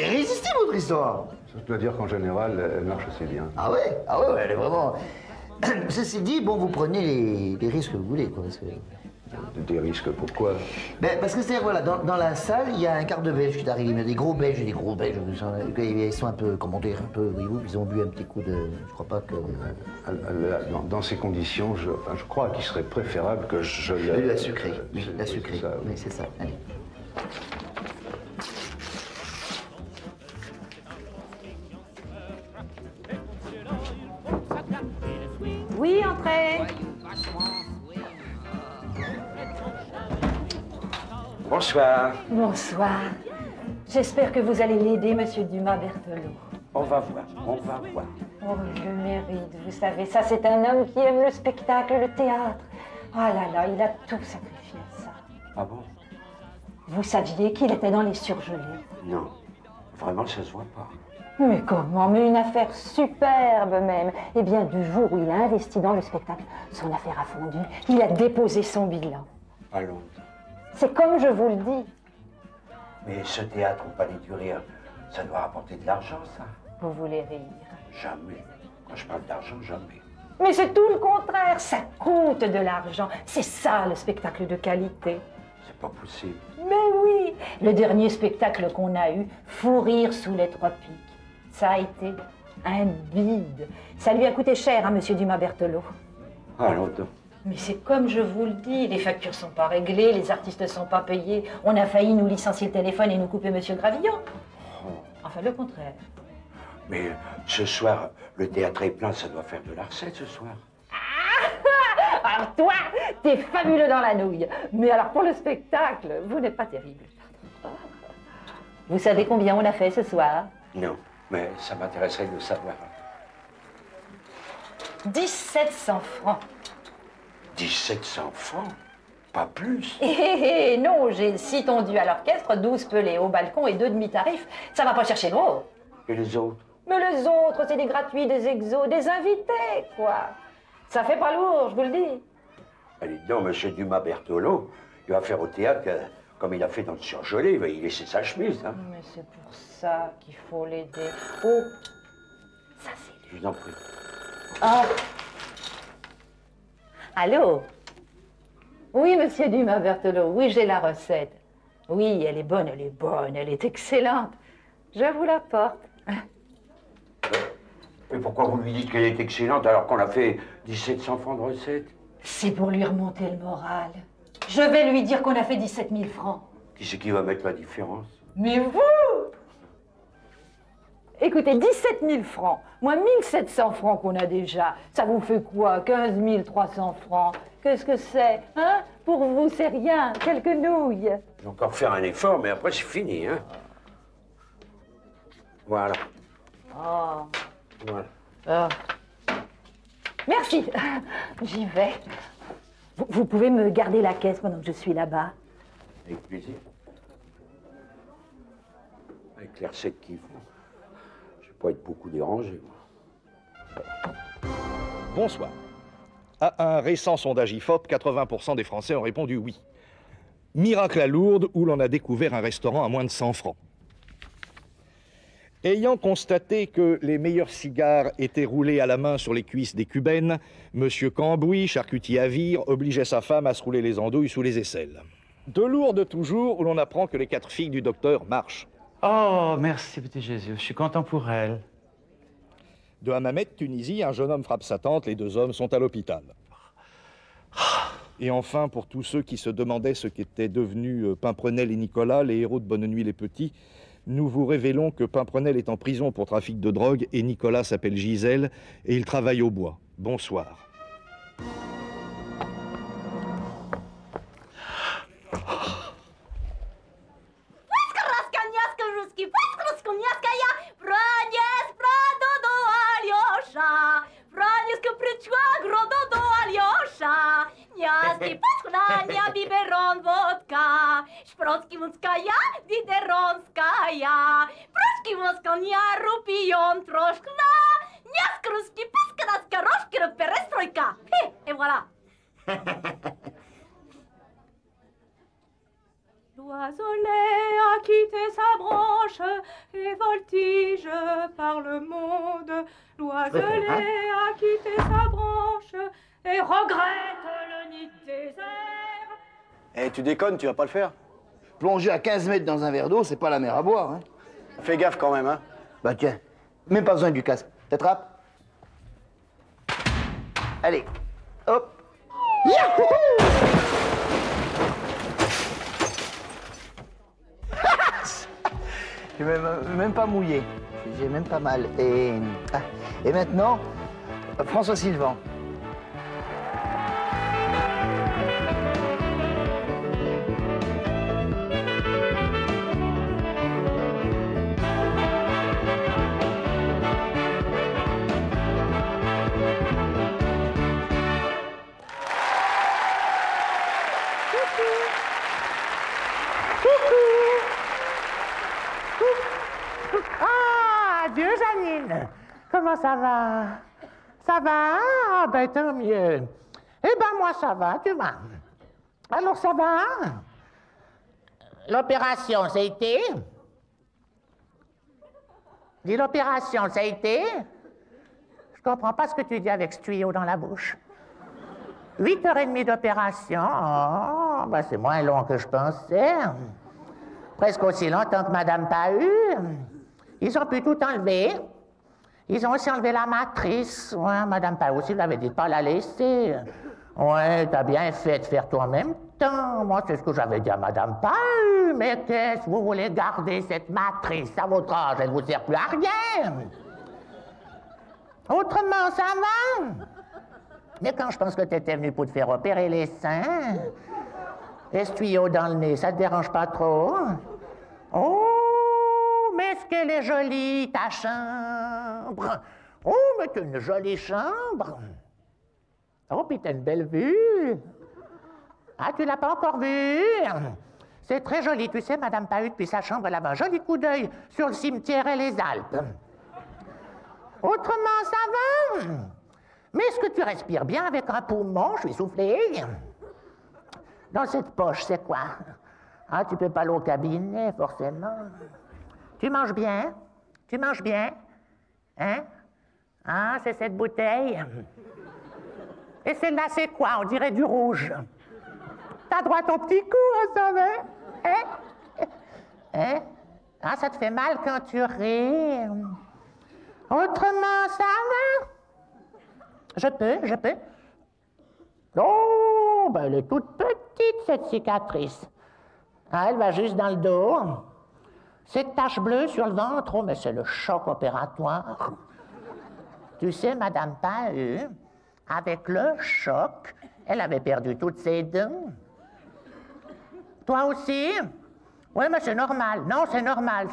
votre histoire. Je dois dire qu'en général, elle marche assez bien. Ah ouais, elle est vraiment... Ceci dit, bon, vous prenez les risques que vous voulez, quoi. Parce que... Des risques, pourquoi? Ben, parce que c'est-à-dire, voilà, dans la salle, il y a un quart de belge qui est arrivé, mais des gros belges, ils sont un peu, comment dire, un peu, ils ont bu un petit coup de... Je crois pas que... Dans ces conditions, je crois qu'il serait préférable que je... La sucrée, oui, la sucrée, oui, c'est ça, allez. Oui, entrez. Bonsoir. Bonsoir. J'espère que vous allez l'aider, monsieur Dumas-Berthelot. On va voir. Oh, je le mérite, vous savez. Ça, c'est un homme qui aime le spectacle, le théâtre. Ah là là, il a tout sacrifié à ça. Ah bon? Vous saviez qu'il était dans les surgelés? Non. Vraiment, ça se voit pas. Mais comment? Mais une affaire superbe même. Eh bien, du jour où il a investi dans le spectacle, son affaire a fondu. Il a déposé son bilan. Allons. C'est comme je vous le dis. Mais ce théâtre au Palais du Rire, ça doit rapporter de l'argent, ça? Vous voulez rire? Jamais. Quand je parle d'argent, jamais. Mais c'est tout le contraire. Ça coûte de l'argent. C'est ça, le spectacle de qualité. C'est pas possible. Mais oui. Le dernier spectacle qu'on a eu, Fou rire sous les trois pics, ça a été un bide. Ça lui a coûté cher, hein, monsieur Dumas-Berthelot. Allons donc. Mais c'est comme je vous le dis, les factures sont pas réglées, les artistes ne sont pas payés. On a failli nous licencier le téléphone et nous couper monsieur Gravillon. Enfin, le contraire. Mais ce soir, le théâtre est plein, ça doit faire de la recette ce soir. Alors toi, t'es fabuleux dans la nouille. Mais alors pour le spectacle, vous n'êtes pas terrible. Vous savez combien on a fait ce soir? Non, mais ça m'intéresserait de le savoir. 1700 francs. 1700 francs? Pas plus? Non, j'ai 6 tondus à l'orchestre, 12 pelés au balcon et 2 demi-tarifs. Ça va pas chercher gros. Et les autres? Mais les autres, c'est des gratuits, des exos, des invités, quoi. Ça fait pas lourd, je vous le dis. Allez donc, monsieur Dumas-Berthelot, il va faire au théâtre comme il a fait dans le surgelé, il va y laisser sa chemise. Hein. Mais c'est pour ça qu'il faut l'aider. Oh, ça c'est lui. Je vous en prie. Oh. Allô? Oui, monsieur Dumas-Berthelot, oui, j'ai la recette. Oui, elle est bonne, elle est bonne, elle est excellente. Je vous la porte. Mais pourquoi vous lui dites qu'elle est excellente alors qu'on a fait 1700 francs de recette? C'est pour lui remonter le moral. Je vais lui dire qu'on a fait 17 000 francs. Qui c'est qui va mettre la différence? Mais vous! Écoutez, 17 000 francs, moins 1700 francs qu'on a déjà, ça vous fait quoi? 15 300 francs? Qu'est-ce que c'est? Hein? Pour vous, c'est rien, quelques nouilles. Je vais encore faire un effort, mais après, c'est fini, hein. Voilà. Oh. Voilà. Oh. Merci, j'y vais. Vous pouvez me garder la caisse pendant que je suis là-bas? Avec plaisir. Avec les recettes qu'il faut. Je vais pas être beaucoup dérangé, moi. Bonsoir. À un récent sondage IFOP, 80% des Français ont répondu oui. Miracle à Lourdes, où l'on a découvert un restaurant à moins de 100 francs. Ayant constaté que les meilleurs cigares étaient roulés à la main sur les cuisses des cubaines, M. Cambouis, charcutier à vire, obligeait sa femme à se rouler les andouilles sous les aisselles. De Lourdes toujours, où l'on apprend que les 4 filles du docteur marchent. Oh, merci, petit Jésus. Je suis content pour elle. De Hammamet, Tunisie, un jeune homme frappe sa tante, les 2 hommes sont à l'hôpital. Et enfin, pour tous ceux qui se demandaient ce qu'étaient devenus Pimprenel et Nicolas, les héros de Bonne Nuit les Petits, nous vous révélons que Pimprenel est en prison pour trafic de drogue et Nicolas s'appelle Gisèle et il travaille au bois. Bonsoir. Biberon, vodka, Шпроцкивская, Дидеронская, Прошкивская, Рупион, Трошкна, Няскруски, Паскараска, Рошкина, Перестройка. Et voilà. L'oiselet a quitté sa branche et voltige par le monde. L'oiselet a quitté sa branche et regrette le nid désert. Eh, tu déconnes, tu vas pas le faire. Plonger à 15 mètres dans un verre d'eau, c'est pas la mer à boire, hein. Fais gaffe quand même, hein. Bah tiens, même pas besoin du casque. T'attrapes. Allez, hop. Yahoo! Je vais même pas mouillé. J'ai même pas mal. Et maintenant, François Sylvain. Ah, adieu Janine. Comment ça va? Ça va? Ah, ben tant mieux. Eh ben moi ça va, tu vois. Alors ça va? L'opération, ça a été? Dis l'opération, ça a été? Je comprends pas ce que tu dis avec ce tuyau dans la bouche. 8h30 d'opération. Oh, ben c'est moins long que je pensais. Presque aussi longtemps que Madame Pahu. Ils ont pu tout enlever. Ils ont aussi enlevé la matrice. Ouais, Madame Pahu aussi l'avait dit de pas la laisser. Ouais, t'as bien fait de faire tout en même temps. Moi, c'est ce que j'avais dit à Madame Pahu. Mais qu'est-ce que vous voulez garder cette matrice à votre âge? Elle ne vous sert plus à rien. Autrement, ça va. Mais quand je pense que tu étais venu pour te faire opérer les seins, et ce tuyau dans le nez, ça te dérange pas trop? Oh, mais est-ce qu'elle est jolie, ta chambre? Oh, mais t'as une jolie chambre. Oh, puis t'as une belle vue. Ah, tu l'as pas encore vue? C'est très joli. Tu sais, Madame Pahu, depuis sa chambre, elle avait un joli coup d'œil sur le cimetière et les Alpes. Autrement, ça va? Mais est-ce que tu respires bien avec un poumon? Je suis soufflé. Dans cette poche, c'est quoi? Ah, tu peux pas aller au cabinet, forcément. Tu manges bien? Tu manges bien? Hein? Ah, c'est cette bouteille. Et celle-là, c'est quoi? On dirait du rouge. T'as droit à ton petit coup, ça va? Hein? Hein? Ah, ça te fait mal quand tu ris. Autrement, ça va? Je peux. Oh, ben elle est toute petite, cette cicatrice. Ah, elle va juste dans le dos. Cette tache bleue sur le ventre, oh, mais c'est le choc opératoire. Tu sais, Madame Pahu, avec le choc, elle avait perdu toutes ses dents. Toi aussi? Oui, mais c'est normal. Non, c'est normal.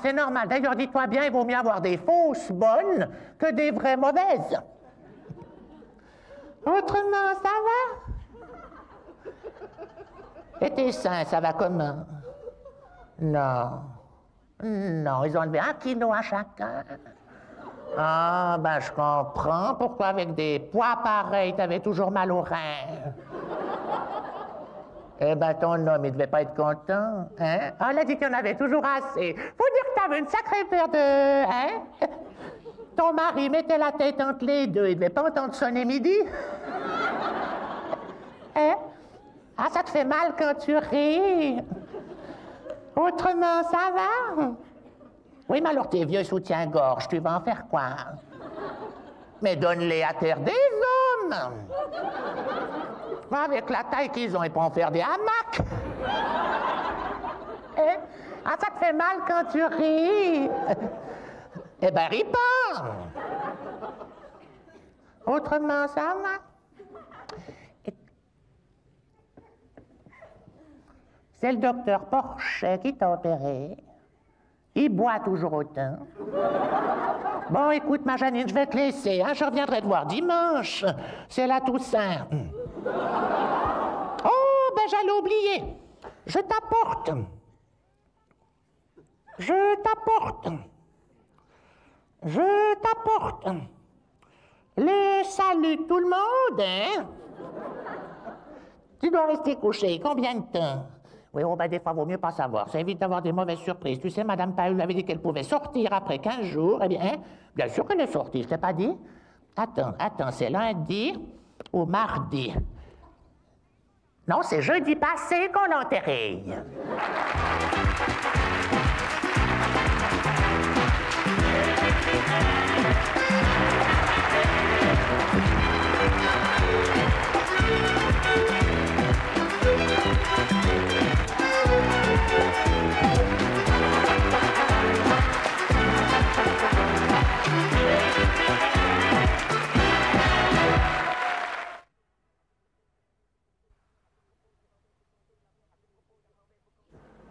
D'ailleurs, dis-toi bien, il vaut mieux avoir des fausses bonnes que des vraies mauvaises. Autrement, ça va? Et tes seins, ça va comment? Non, ils ont enlevé 1 kilo à chacun. Ah, ben je comprends pourquoi avec des poids pareils, t'avais toujours mal aux reins. Eh ben ton homme, il devait pas être content, hein? Ah, il a dit qu'il y en avait toujours assez. Faut dire que t'avais une sacrée paire de... hein? Ton mari mettait la tête entre les deux, il devait pas entendre sonner midi. Hein? Ah, ça te fait mal quand tu ris. Autrement, ça va? Oui, mais alors tes vieux soutiens-gorge, tu vas en faire quoi? Mais donne-les à terre des hommes! Avec la taille qu'ils ont, ils pourront faire des hamacs! Eh? Ah, ça te fait mal quand tu ris! Eh ben, ris pas! Autrement, ça va? C'est le docteur Porchet qui t'a opéré. Il boit toujours autant. Bon, écoute, ma Janine, je vais te laisser. Hein? Je reviendrai te voir dimanche. C'est la Toussaint. Oh, ben j'allais oublier. Je t'apporte le salut de tout le monde, hein? Tu dois rester couché. Combien de temps? Oui, oh, ben des fois, vaut mieux pas savoir. Ça évite d'avoir des mauvaises surprises. Tu sais, Madame Pahu avait dit qu'elle pouvait sortir après 15 jours. Eh bien, hein? Bien sûr qu'elle est sortie, je t'ai pas dit? Attends, c'est lundi ou mardi? Non, c'est jeudi passé qu'on l'a enterré.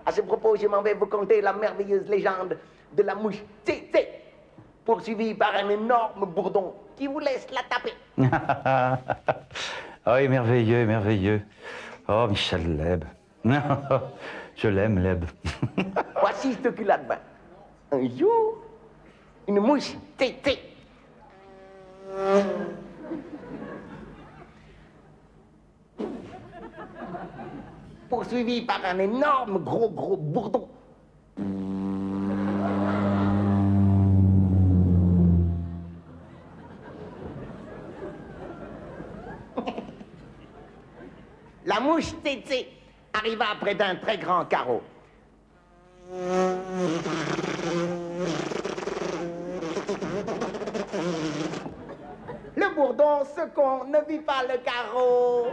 À ce propos, je m'en vais vous conter la merveilleuse légende de la mouche Tsé, poursuivie par un énorme bourdon qui vous laisse la taper. Ah oui, merveilleux. Oh, Michel Leb. Je l'aime, Leb. Voici ce qu'il advint. Un jour, une mouche Tsé poursuivi par un énorme gros bourdon. La mouche Tsé arriva près d'un très grand carreau. Le bourdon, ce qu'on ne vit pas le carreau.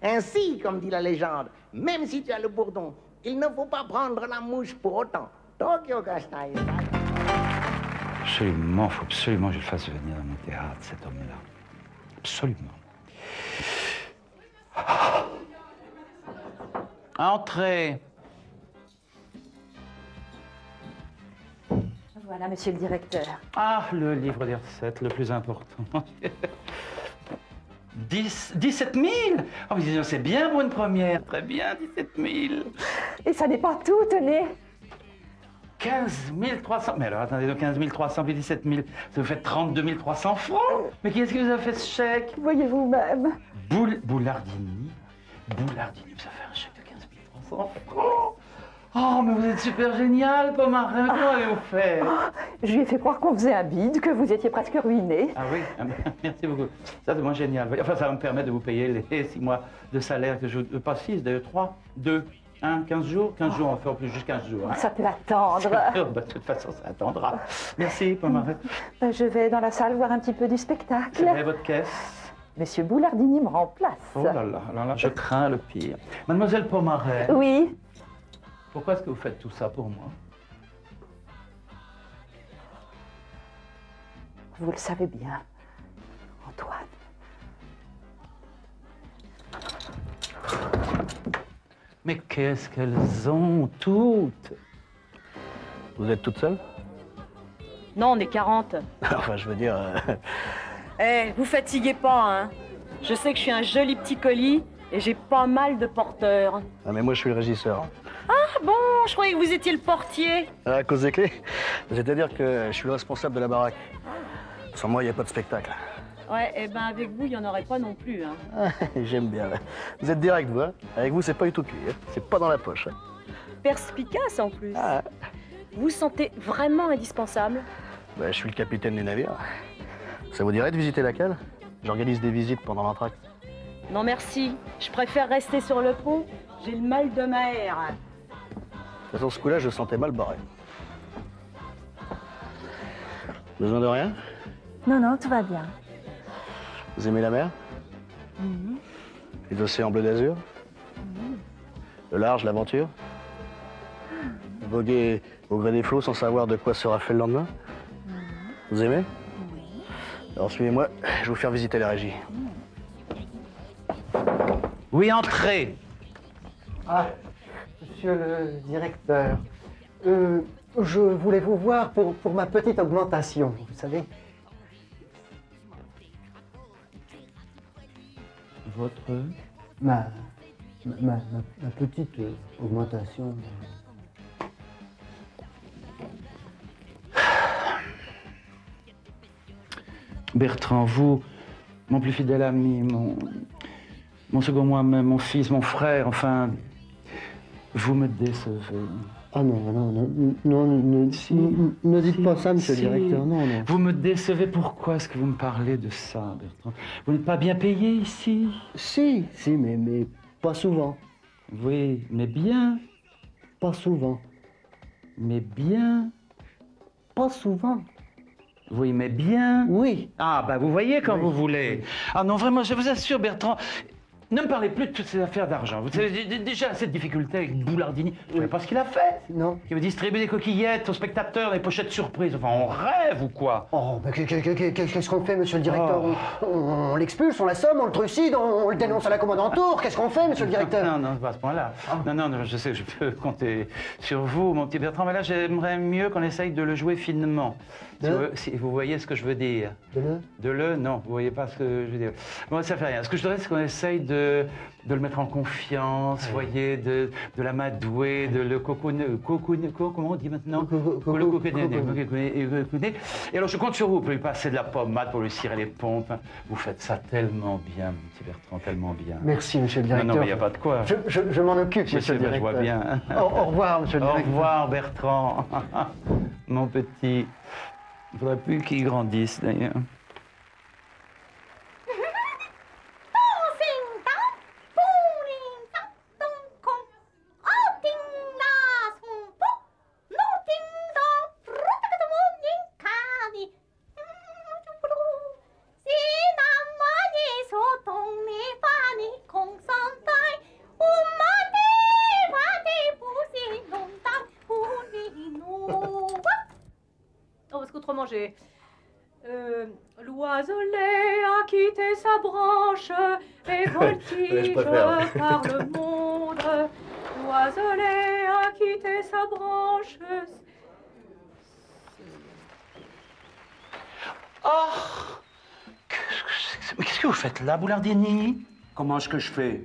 Ainsi, comme dit la légende, même si tu as le bourdon, il ne faut pas prendre la mouche pour autant. Tokyo Gastai. Absolument, faut absolument que je le fasse venir dans mon théâtre, cet homme-là. Absolument. Entrez. Voilà, monsieur le directeur. Ah, le livre des recettes, le plus important. 17 000 oh, c'est bien pour une première. Très bien, 17 000. Et ça n'est pas tout, tenez. 15 300. Mais alors, attendez, de 15 300 puis 17 000, ça vous fait 32 300 francs. Mais qui est-ce qui vous a fait ce chèque? Voyez vous-même. Boulardini, vous avez fait un chèque de 15 300 francs. Oh, mais vous êtes super génial, Pomaret. Comment avez-vous fait? Je lui ai fait croire qu'on faisait un bide, que vous étiez presque ruiné. Ah oui, merci beaucoup. Ça, c'est moins génial. Enfin, ça va me permettre de vous payer les 6 mois de salaire que je... Pas 6, d'ailleurs 3, 2, 1, 15 jours. 15 jours, on va faire plus juste 15 jours. Hein. Ça peut attendre. De toute façon, ça attendra. Merci, Pomaret. Je vais dans la salle voir un petit peu du spectacle. Quelle est votre caisse? Monsieur Boulardini me remplace. Oh là là, je crains le pire. Mademoiselle Pomaret. Oui. Pourquoi est-ce que vous faites tout ça pour moi? Vous le savez bien, Antoine. Mais qu'est-ce qu'elles ont toutes? Vous êtes toute seule? Non, on est 40. Enfin, je veux dire... Eh, vous fatiguez pas, hein. Je sais que je suis un joli petit colis et j'ai pas mal de porteurs. Ah, mais moi, je suis le régisseur. Ah bon, je croyais que vous étiez le portier. À cause des clés? C'est-à-dire que je suis le responsable de la baraque. Sans moi, il n'y a pas de spectacle. Ouais, et ben avec vous, il n'y en aurait pas non plus, hein. J'aime bien. Vous êtes direct, vous, hein? Avec vous, c'est pas du tout cuit, hein? C'est pas dans la poche. Hein? Perspicace en plus. Ah. Vous vous sentez vraiment indispensable? Ben, je suis le capitaine du navire. Ça vous dirait de visiter la cale? J'organise des visites pendant l'entracte. Non merci, je préfère rester sur le pont. J'ai le mal de mer. De toute façon, ce coup-là, je sentais mal barré. Besoin de rien? Non, non, tout va bien. Vous aimez la mer? Les océans bleu d'azur? Le large, l'aventure? Voguer au gré des flots sans savoir de quoi sera fait le lendemain? Vous aimez? Oui. Alors suivez-moi, je vais vous faire visiter la régie. Oui, entrez. Ah, monsieur le directeur, je voulais vous voir pour ma petite augmentation, vous savez. Votre... Ma petite augmentation. Bertrand, vous, mon plus fidèle ami, mon second moi-même, mon fils, mon frère, enfin, vous me décevez. Ah non, ne dites pas ça, monsieur le directeur, non. Vous me décevez, pourquoi est-ce que vous me parlez de ça, Bertrand? Vous n'êtes pas bien payé ici? Si, mais pas souvent. Oui, mais bien. Pas souvent. Mais bien. Pas souvent. Oui, mais bien. Oui. Ah, bah vous voyez quand vous voulez. Ah non, vraiment, je vous assure, Bertrand, Ne me parlez plus de toutes ces affaires d'argent. Vous savez déjà cette difficulté avec Boulardini. Je ne sais pas ce qu'il a fait. Non. Il veut distribuer des coquillettes aux spectateurs, des pochettes surprises. Enfin, on rêve ou quoi? Oh, mais qu'est-ce qu'on fait, monsieur le directeur? On l'expulse, on l'assomme, on le trucide, on le dénonce à la commandanture. Qu'est-ce qu'on fait, monsieur le directeur? Non, pas à ce point-là. Non, je sais que je peux compter sur vous, mon petit Bertrand, mais là, j'aimerais mieux qu'on essaye de le jouer finement. Si vous voyez ce que je veux dire. Non, vous voyez pas ce que je veux dire. Bon, ça fait rien. Ce que je voudrais, c'est qu'on essaye de le mettre en confiance, voyez, de l'amadouer, de le cocooner, comment on dit maintenant? Le cocooner. Et alors, je compte sur vous pour lui passer de la pommade, pour lui cirer les pompes. Vous faites ça tellement bien, mon petit Bertrand, tellement bien. Merci, monsieur le directeur. Non, mais il n'y a pas de quoi. Je m'en occupe, monsieur le directeur. Je vois bien. Au revoir, monsieur le directeur. Au revoir, Bertrand. Mon petit. Il ne faudrait plus qu'il grandisse, d'ailleurs. J'ai l'oiselet a quitté sa branche et voltige par le monde. L'oiselet a quitté sa branche. Oh! Mais qu'est-ce que vous faites là, Boulardini? Comment est-ce que je fais?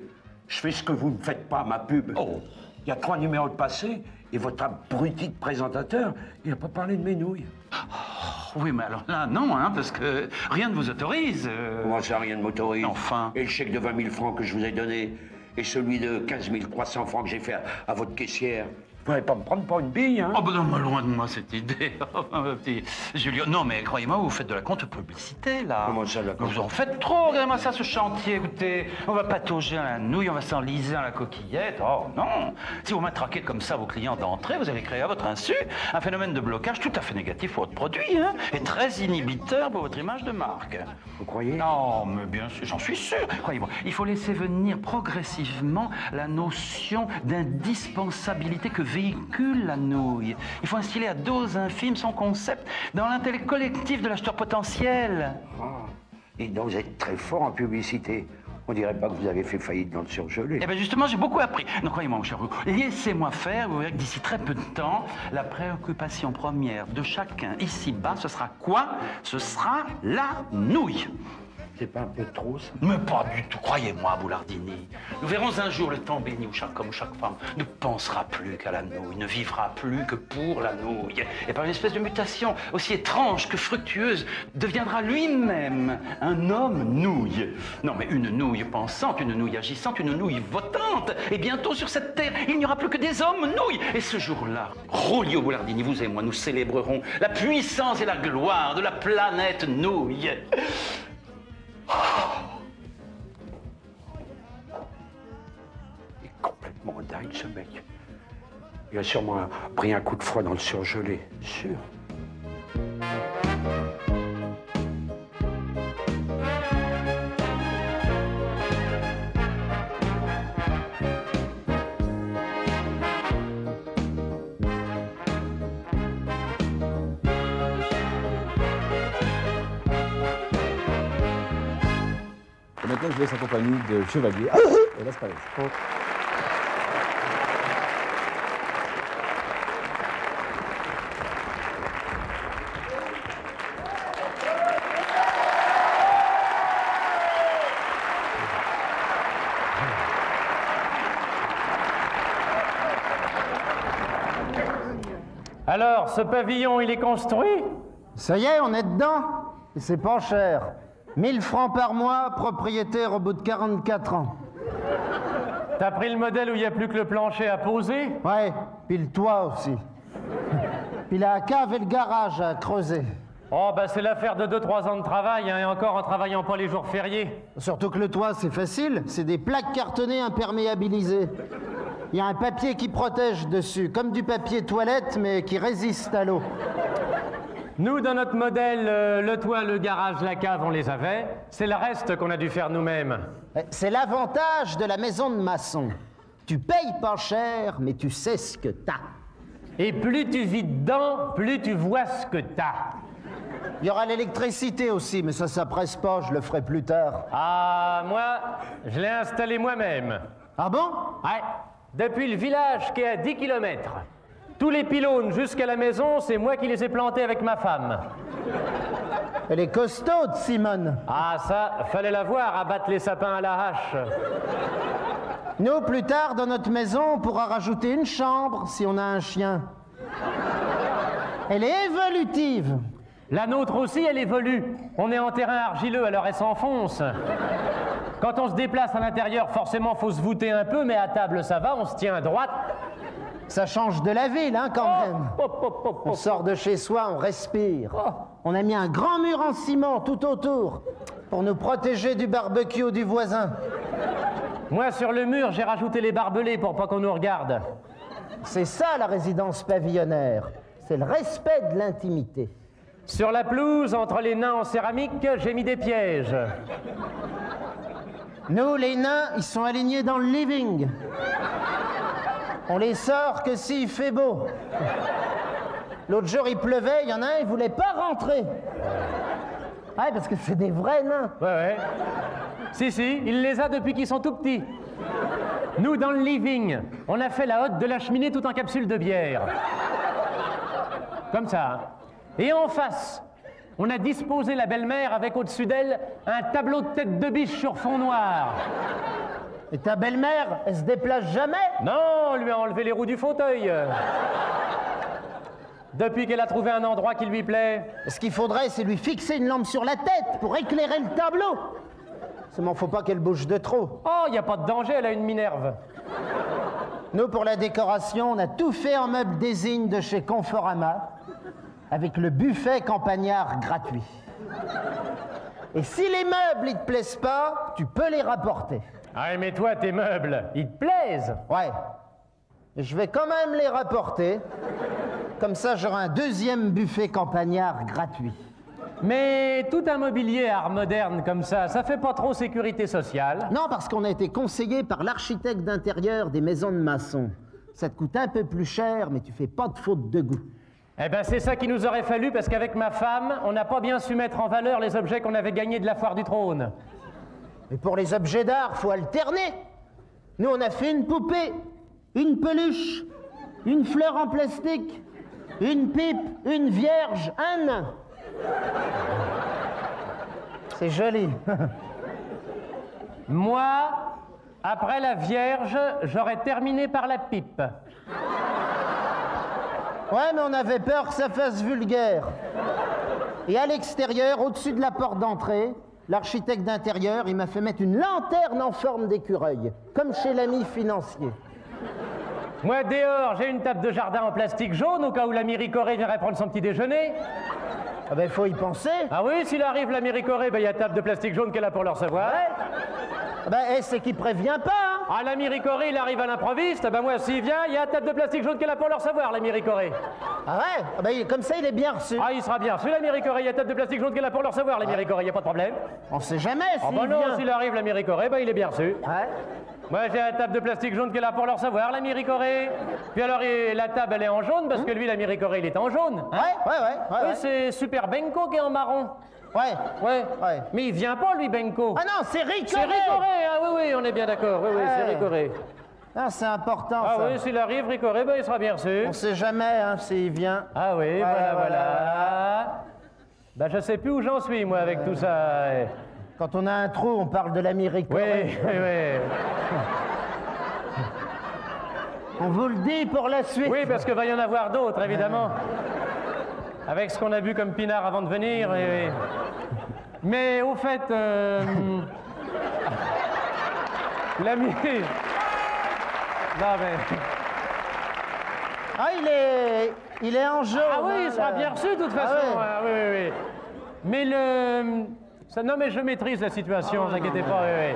Je fais ce que vous ne faites pas, ma pub. Oh. Il y a 3 numéros de passé et votre abruti de présentateur, il n'a pas parlé de mes nouilles. Oh, oui, mais alors là, non, hein, parce que rien ne vous autorise. Comment ça, rien ne m'autorise? Enfin. Et le chèque de 20 000 francs que je vous ai donné, et celui de 15 300 francs que j'ai fait à votre caissière. Vous n'allez pas me prendre pour une bille, hein? Oh, ben non, loin de moi, cette idée. Oh, petit Julien. Non, mais croyez-moi, vous faites de la contre-publicité, là. Comment ça, de la contre-publicité? Vous en faites trop, regardez-moi ça, ce chantier. Écoutez, on va patauger à la nouille, on va s'enliser à la coquillette. Oh, non. Si vous matraquez comme ça vos clients d'entrée, vous allez créer à votre insu un phénomène de blocage tout à fait négatif pour votre produit, hein, et très inhibiteur pour votre image de marque. Vous croyez? Non, mais bien sûr, j'en suis sûr. Croyez-moi, il faut laisser venir progressivement la notion d'indispensabilité que véhicule la nouille. Il faut instiller à dose infime son concept dans l'intellect collectif de l'acheteur potentiel. Ah. Et donc vous êtes très fort en publicité. On dirait pas que vous avez fait faillite dans le surgelé. Eh bien justement, j'ai beaucoup appris. Donc croyez-moi, mon cher, laissez-moi faire. Vous verrez que d'ici très peu de temps, la préoccupation première de chacun ici-bas, ce sera quoi? Ce sera la nouille. C'est pas un peu trop, ça? Mais pas du tout, croyez-moi, Boulardini. Nous verrons un jour le temps béni où chaque homme, chaque femme ne pensera plus qu'à la nouille, ne vivra plus que pour la nouille. Et par une espèce de mutation aussi étrange que fructueuse, deviendra lui-même un homme nouille. Non, mais une nouille pensante, une nouille agissante, une nouille votante. Et bientôt, sur cette terre, il n'y aura plus que des hommes nouilles. Et ce jour-là, Rolio Boulardini, vous et moi, nous célébrerons la puissance et la gloire de la planète nouille. Il est complètement dingue, ce mec. Il a sûrement pris un coup de froid dans le surgelé, sûr. Maintenant, je vous laisse en compagnie de Chevalier et Las Palais. Alors, ce pavillon, il est construit? Ça y est, on est dedans. Et c'est pas cher. 1000 francs par mois, propriétaire au bout de 44 ans. T'as pris le modèle où il n'y a plus que le plancher à poser? Ouais, puis le toit aussi. Puis la cave et le garage à creuser. Oh, bah c'est l'affaire de 2-3 ans de travail, hein, et encore en travaillant pas les jours fériés. Surtout que le toit, c'est facile. C'est des plaques cartonnées imperméabilisées. Il y a un papier qui protège dessus, comme du papier toilette, mais qui résiste à l'eau. Nous, dans notre modèle, le toit, le garage, la cave, on les avait. C'est le reste qu'on a dû faire nous-mêmes. C'est l'avantage de la maison de maçon. Tu payes pas cher, mais tu sais ce que t'as. Et plus tu vis dedans, plus tu vois ce que t'as. Il y aura l'électricité aussi, mais ça presse pas, je le ferai plus tard. Ah, moi, je l'ai installé moi-même. Ah bon? Ouais. Depuis le village qui est à 10 km. Tous les pylônes jusqu'à la maison, c'est moi qui les ai plantés avec ma femme. Elle est costaude, Simone. Ah, ça, fallait la voir abattre les sapins à la hache. Nous, plus tard, dans notre maison, on pourra rajouter une chambre si on a un chien. Elle est évolutive. La nôtre aussi, elle évolue. On est en terrain argileux, alors elle s'enfonce. Quand on se déplace à l'intérieur, forcément, faut se voûter un peu, mais à table, ça va, on se tient à droite. Ça change de la ville, hein, quand même. On sort de chez soi, on respire. On a mis un grand mur en ciment tout autour pour nous protéger du barbecue du voisin. Moi, sur le mur, j'ai rajouté les barbelés pour pas qu'on nous regarde. C'est ça, la résidence pavillonnaire. C'est le respect de l'intimité. Sur la pelouse, entre les nains en céramique, j'ai mis des pièges. Nous, les nains, ils sont alignés dans le living. On les sort que s'il fait beau. L'autre jour, il pleuvait, il y en a un, il voulait pas rentrer. Ouais, parce que c'est des vrais nains. Ouais. Si, il les a depuis qu'ils sont tout petits. Nous, dans le living, on a fait la hotte de la cheminée tout en capsule de bière. Comme ça. Et en face, on a disposé la belle-mère avec au-dessus d'elle un tableau de tête de biche sur fond noir. Et ta belle-mère, elle se déplace jamais? Non, on lui a enlevé les roues du fauteuil. Depuis qu'elle a trouvé un endroit qui lui plaît. Ce qu'il faudrait, c'est lui fixer une lampe sur la tête pour éclairer le tableau. Seulement, faut pas qu'elle bouge de trop. Oh, il n'y a pas de danger, elle a une Minerve. Nous, pour la décoration, on a tout fait en meubles désigne de chez Conforama, avec le buffet campagnard gratuit. Et si les meubles, ils te plaisent pas, tu peux les rapporter. Ah, mais toi, tes meubles, ils te plaisent? Ouais. Et je vais quand même les rapporter. Comme ça, j'aurai un deuxième buffet campagnard gratuit. Mais tout un mobilier art moderne comme ça fait pas trop sécurité sociale? Non, parce qu'on a été conseillé par l'architecte d'intérieur des maisons de maçons. Ça te coûte un peu plus cher, mais tu fais pas de faute de goût. Eh ben, c'est ça qu'il nous aurait fallu, parce qu'avec ma femme, on n'a pas bien su mettre en valeur les objets qu'on avait gagnés de la foire du trône. Mais pour les objets d'art, faut alterner. Nous, on a fait une poupée, une peluche, une fleur en plastique, une pipe, une vierge, un nain. C'est joli. Moi, après la vierge, j'aurais terminé par la pipe. Ouais, mais on avait peur que ça fasse vulgaire. Et à l'extérieur, au-dessus de la porte d'entrée, l'architecte d'intérieur, il m'a fait mettre une lanterne en forme d'écureuil, comme chez l'ami financier. Moi, dehors, j'ai une table de jardin en plastique jaune, au cas où l'ami Ricoré viendrait prendre son petit déjeuner. Ah ben, il faut y penser. Ah oui, s'il arrive l'ami Ricoré, ben, il y a table de plastique jaune qu'elle a pour le recevoir. Ouais. Ah ben, c'est qu'il prévient pas, hein. Ah, l'ami Ricoré, il arrive à l'improviste. Ben, moi, s'il vient, il y a table de plastique jaune qu'elle a pour le recevoir, l'ami Ricoré. Ah ouais? Ah ben, comme ça, il est bien reçu. Ah, il sera bien reçu, l'ami Ricoré. Il y a table de plastique jaune qu'elle a pour le recevoir, l'ami Ricoré. Il n'y a pas de problème. On sait jamais s'il ben non, vient. s'il arrive, l'ami Ricoré, ben, il est bien reçu. Ouais. Moi, j'ai la table de plastique jaune qu'elle a pour le recevoir, l'ami Ricoré. Puis alors, la table, elle est en jaune, parce que lui, l'ami Ricoré, il est en jaune. Hein? Ouais. Oui, c'est Super Benko qui est en marron. Ouais. Mais il vient pas, lui, Benko. Ah non, c'est Ricoré. C'est Ricoré, ah oui, on est bien d'accord. Oui, c'est Ricoré. Ah, c'est important, ça. Ah oui, s'il arrive, Ricoré, ben, il sera bien reçu. On sait jamais, hein, s'il vient. Ah oui, voilà. Ben, je sais plus où j'en suis, moi, avec tout ça. Quand on a un trou, on parle de l'ami Ricoré. Oui. On vous le dit pour la suite. Oui, parce qu'il va y en avoir d'autres, évidemment. Avec ce qu'on a bu comme pinard avant de venir. Mais au fait, l'ami... Non, mais... Ah, il est en jaune. Ah oui, il sera bien reçu, de toute façon. Ah, oui. Mais non, mais je maîtrise la situation, ne vous inquiétez pas. Oui.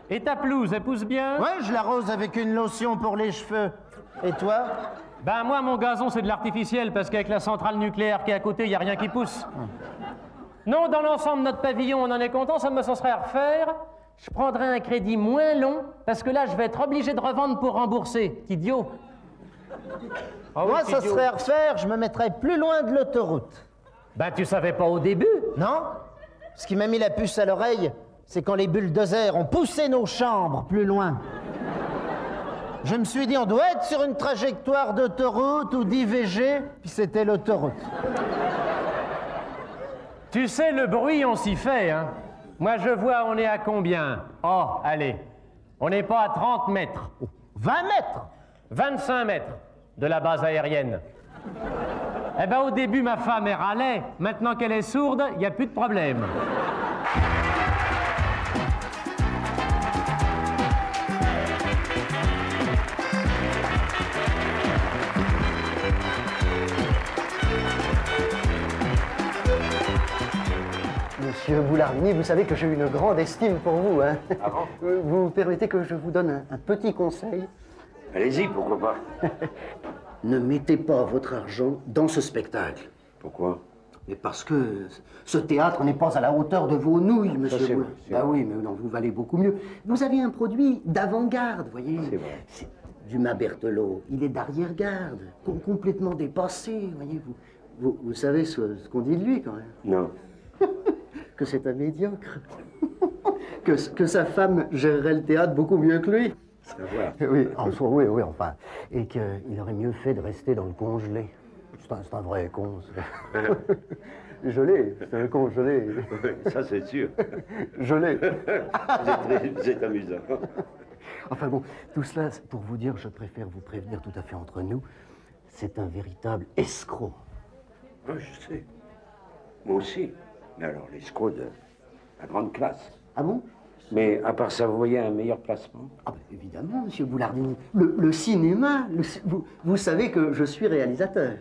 Et ta pelouse, elle pousse bien? Ouais, je l'arrose avec une lotion pour les cheveux. Et toi? Ben moi, mon gazon, c'est de l'artificiel, parce qu'avec la centrale nucléaire qui est à côté, il n'y a rien qui pousse. Non, dans l'ensemble, notre pavillon, on en est content, ça me serait à refaire. Je prendrais un crédit moins long, parce que là, je vais être obligé de revendre pour rembourser. Idiot. Ah oui, Moi, ça idiot. serait à refaire, je me mettrais plus loin de l'autoroute. Ben, tu savais pas au début. Non. Ce qui m'a mis la puce à l'oreille, c'est quand les bulldozers ont poussé nos chambres plus loin. Je me suis dit, on doit être sur une trajectoire d'autoroute ou d'IVG, puis c'était l'autoroute. Tu sais, le bruit, on s'y fait, hein. Moi, je vois, on est à combien? Oh, allez. On n'est pas à 30 mètres. 20 mètres? 25 mètres de la base aérienne. Eh ben, au début, ma femme, elle râlait. Maintenant qu'elle est sourde, il n'y a plus de problème. Monsieur Boulardini, vous savez que j'ai une grande estime pour vous. Hein. Ah bon? Vous permettez que je vous donne un petit conseil? Allez-y, pourquoi pas. Ne mettez pas votre argent dans ce spectacle. Pourquoi? Mais parce que ce théâtre n'est pas à la hauteur de vos nouilles, monsieur c'est Boulardini. vrai, c'est vrai. Oui, mais non, vous valez beaucoup mieux. Vous avez un produit d'avant-garde, voyez. C'est vrai. C'est Dumas Berthelot. Il est d'arrière-garde, complètement dépassé, voyez. Vous savez ce qu'on dit de lui, quand même. Non. Que c'est un médiocre. que sa femme gérerait le théâtre beaucoup mieux que lui. Oui, oui, enfin. Et qu'il aurait mieux fait de rester dans le congelé. C'est un vrai con. Je l'ai, c'est un con, je l'ai. Ça, c'est sûr. Je l'ai. C'est amusant. Enfin bon, tout cela, c'est pour vous dire, je préfère vous prévenir tout à fait entre nous, c'est un véritable escroc. Oui, je sais. Moi aussi. Mais alors, l'escroc de la grande classe. Ah bon? Mais à part ça, vous voyez un meilleur placement? Ah ben évidemment, monsieur Boulardini. Le cinéma, vous savez que je suis réalisateur.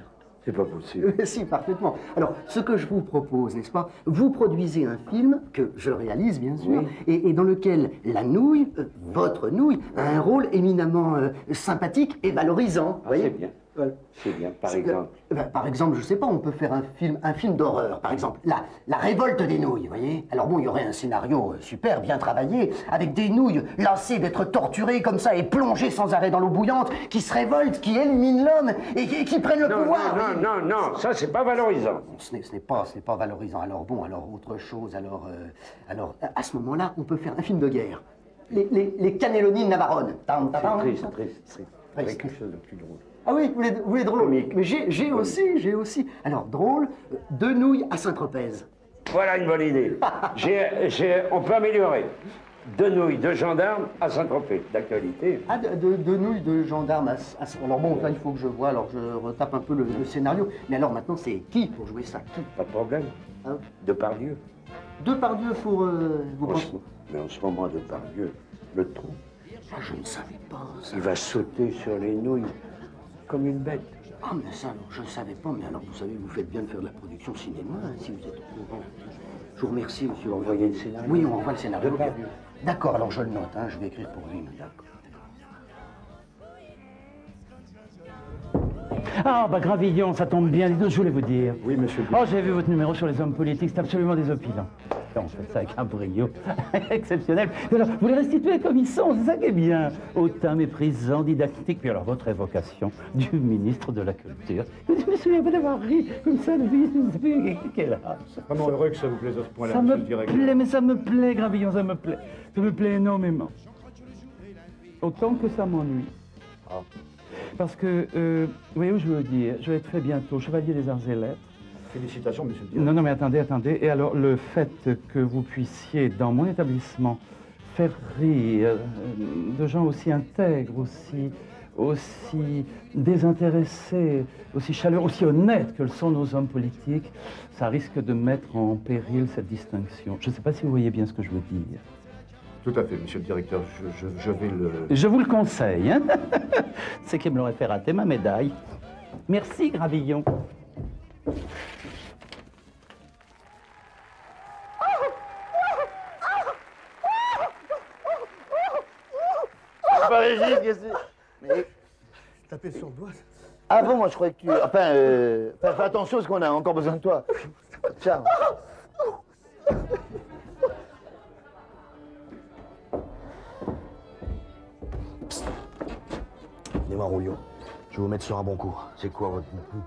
C'est pas possible. Si, parfaitement. Alors, ce que je vous propose, n'est-ce pas, vous produisez un film que je réalise, bien sûr, Oui. et dans lequel la nouille, votre nouille, a un rôle éminemment sympathique et valorisant. Ah, c'est bien. Voilà. C'est bien, par exemple. Par exemple, je sais pas, on peut faire un film d'horreur, par exemple, la révolte des nouilles, vous voyez. Alors bon, il y aurait un scénario super, bien travaillé, avec des nouilles lassées d'être torturées comme ça et plongées sans arrêt dans l'eau bouillante, qui se révoltent, qui éliminent l'homme et qui prennent le pouvoir. Non, ça c'est pas valorisant. Ce n'est pas valorisant. Alors bon, alors autre chose, alors à ce moment-là, on peut faire un film de guerre. Les cannelloni de Navarone. C'est triste. Avec quelque chose de plus drôle. Ah oui, vous voulez drôle? Comique. Mais j'ai aussi. Alors, drôle, deux nouilles à Saint-Tropez. Voilà une bonne idée. On peut améliorer. 2 nouilles de gendarmes à Saint-Tropez, d'actualité. Ah, deux nouilles de gendarmes à... Alors bon, là, il faut que je vois, alors je retape un peu le scénario. Mais alors maintenant, c'est qui pour jouer ça? Qui? Pas de problème. Hein? Depardieu. Depardieu pour... vous pensez? Mais en ce moment, Depardieu, le trou. Ah, je ne savais pas ça. Il va sauter sur les nouilles comme une bête. Ah, mais ça, alors, je ne savais pas. Mais alors, vous savez, vous faites bien de faire de la production cinéma, hein, si vous êtes au courant. Je vous remercie, monsieur. Envoyez le scénario. Oui, on envoie le scénario. Depardieu. D'accord, alors je le note, hein, je vais écrire pour lui. D'accord. Ah, bah Gravillon, ça tombe bien. Je voulais vous dire. Oui, monsieur. Oh, j'ai vu votre numéro sur les hommes politiques, c'est absolument désopilant. On fait ça avec un brio exceptionnel. Et alors, vous les restituez comme ils sont, c'est ça qui est bien. Hautain, méprisant, didactique. Puis alors, votre évocation du ministre de la Culture. Je me souviens pas d'avoir ri comme ça depuis quel âge. Vraiment heureux que ça vous plaise à ce point-là, Ça monsieur me le directeur. plaît, mais ça me plaît, Gravillon, ça me plaît. Ça me plaît énormément. Autant que ça m'ennuie. Parce que, vous voyez où je veux dire, je vais être fait bientôt chevalier des arts et lettres. Félicitations, monsieur le directeur. Non, mais attendez. Et alors, le fait que vous puissiez, dans mon établissement, faire rire de gens aussi intègres, aussi désintéressés, aussi chaleureux, aussi honnêtes que le sont nos hommes politiques, ça risque de mettre en péril cette distinction. Je ne sais pas si vous voyez bien ce que je veux dire. Tout à fait, monsieur le directeur. Je vais le... Je vous le conseille, hein. C'est qui me l'aurait fait rater, ma médaille. Merci, Gravillon. Pas Régis, qu'est-ce que c'est? Taper sur le doigt, Ah bon, moi je croyais que tu... Enfin, fais attention parce qu'on a encore besoin de toi. Ciao. Venez-moi, Rouillot. Je vais vous mettre sur un bon coup. C'est quoi votre coup?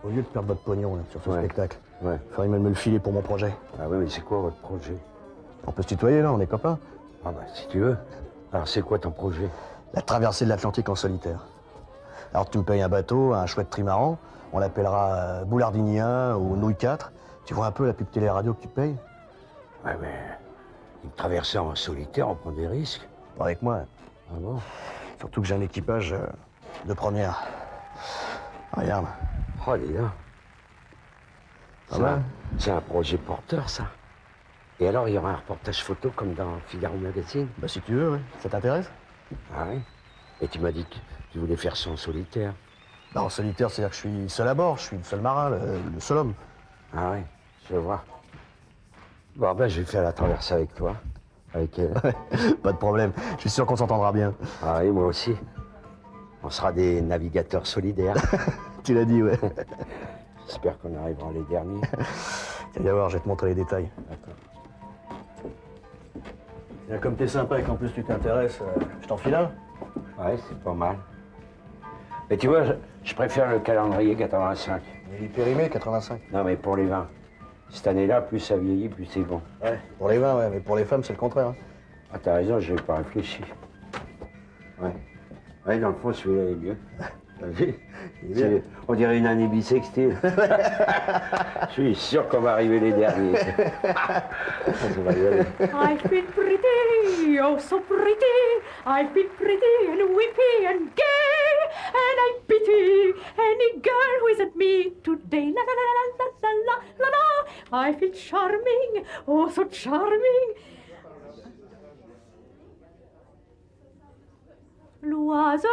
Au lieu de perdre votre pognon là, sur ce Ouais. spectacle, Ouais. faudrait me le filer pour mon projet. Ah oui, mais c'est quoi votre projet? On peut se tutoyer là, on est copains. Ah bah si tu veux. Alors c'est quoi ton projet? La traversée de l'Atlantique en solitaire. Alors tu me payes un bateau, un chouette trimaran, on l'appellera Boulardini 1 ou Nouille 4. Tu vois un peu la pub télé-radio que tu payes? Ouais, mais une traversée en solitaire, on prend des risques. Pas avec moi. Ah bon? Surtout que j'ai un équipage de première. Regarde. Oh, les gars. C'est un projet porteur, ça. Et alors, il y aura un reportage photo comme dans Figaro Magazine? Bah si tu veux, ouais. Ça t'intéresse? Ah oui? Et tu m'as dit que tu voulais faire ça en solitaire. Bah en solitaire, c'est-à-dire que je suis seul à bord, je suis le seul marin, le seul homme. Ah oui, je vois. Bon, ben, je vais faire la traversée avec toi. Avec elle. Pas de problème, je suis sûr qu'on s'entendra bien. Ah oui, moi aussi. On sera des navigateurs solidaires. Tu l'as dit, ouais. J'espère qu'on arrivera les derniers. Tu vas voir, je vais te montrer les détails. D'accord. Comme t'es sympa et qu'en plus tu t'intéresses, je t'en file un. Ouais, c'est pas mal. Mais tu vois, je préfère le calendrier 85. Il est périmé, 85. Non, mais pour les vins. Cette année-là, plus ça vieillit, plus c'est bon. Ouais, pour les vins, ouais, mais pour les femmes, c'est le contraire. Hein. Ah, t'as raison, je n'ai pas réfléchi. Ouais. Ouais, dans le fond, celui-là est mieux. T'as vu? On dirait une année bissextile. Je suis sûr qu'on va arriver les derniers. Ça va y aller. I feel pretty, oh so pretty. I feel pretty and weepy and gay. And I pity any girl who isn't me today. La la la la la la la la la. I feel charming, oh so charming. L'oiselet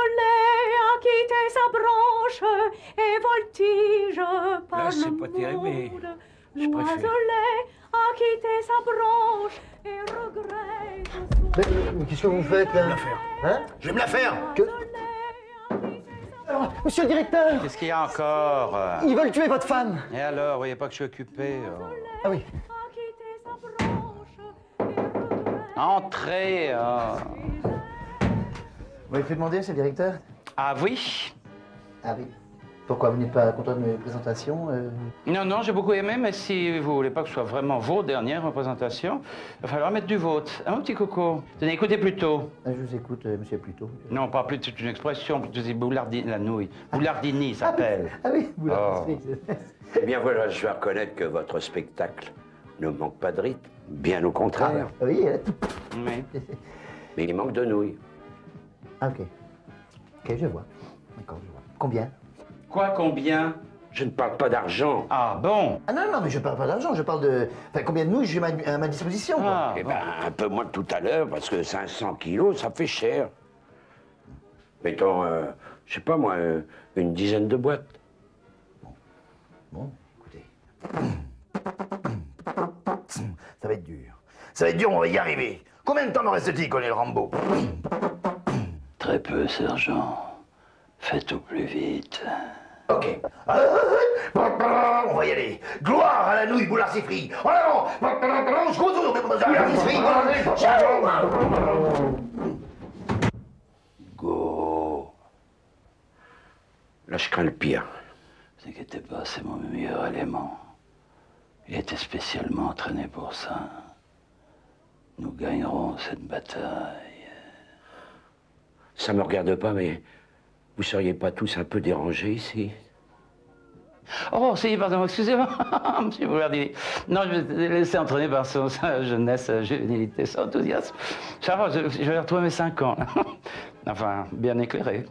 a quitté sa branche et voltige par Là, c'est le pas terrible, monde. mais je préfère. L'oiselet a quitté sa branche et regrette. Mais qu'est-ce que vous faites là? Hein? Je vais me la faire. Alors, monsieur le directeur, Qu'est-ce qu'il y a encore ils veulent tuer votre femme. Et alors, vous voyez pas que je suis occupé Ah oui. Entrez Vous m'avez fait demander, c'est le directeur? Ah oui? Ah oui. Pourquoi vous n'êtes pas content de mes présentations? Non, non, j'ai beaucoup aimé, mais si vous voulez pas que ce soit vraiment vos dernières représentations, il va falloir mettre du vôtre. Hein, mon petit coco? Tenez, écoutez plutôt. Je vous écoute, monsieur Pluto. Non, pas plus, c'est une expression, plutôt c'est boulardini, la nouille. Boulardini s'appelle. Ah oui, vous Oh. Eh bien voilà, je vais reconnaître que votre spectacle ne manque pas de rythme. Bien au contraire. Ah, oui, Oui. Mais il manque de nouilles. Ah, ok. Ok, je vois. D'accord, je vois. Combien? Quoi, combien? Je ne parle pas d'argent. Ah bon? Ah non, non, mais je parle pas d'argent, je parle de... Enfin, combien de nouilles j'ai à ma disposition, quoi. Ah, Eh ben, un peu moins que tout à l'heure, parce que 500 kilos, ça fait cher. Mettons, je sais pas moi, une dizaine de boîtes. Bon, écoutez. Ça va être dur. Ça va être dur, on va y arriver. Combien de temps me reste-t-il, colonel Rambo? Très peu, sergent. Faites au plus vite. Ok. On va y aller. Gloire à la nouille Boulard-Sifri. En avant. Boulard-Sifri. Go. Là, je crains le pire. Ne vous inquiétez pas, c'est mon meilleur élément. Il était spécialement entraîné pour ça. Nous gagnerons cette bataille. Ça me regarde pas, mais vous seriez pas tous un peu dérangés ici? Oh, si, pardon, excusez-moi, monsieur Boulardini. Non, je vais laisser entraîner par sa jeunesse, sa juvénilité, son enthousiasme. Ça va, je vais retrouver mes 5 ans. Enfin, bien éclairé.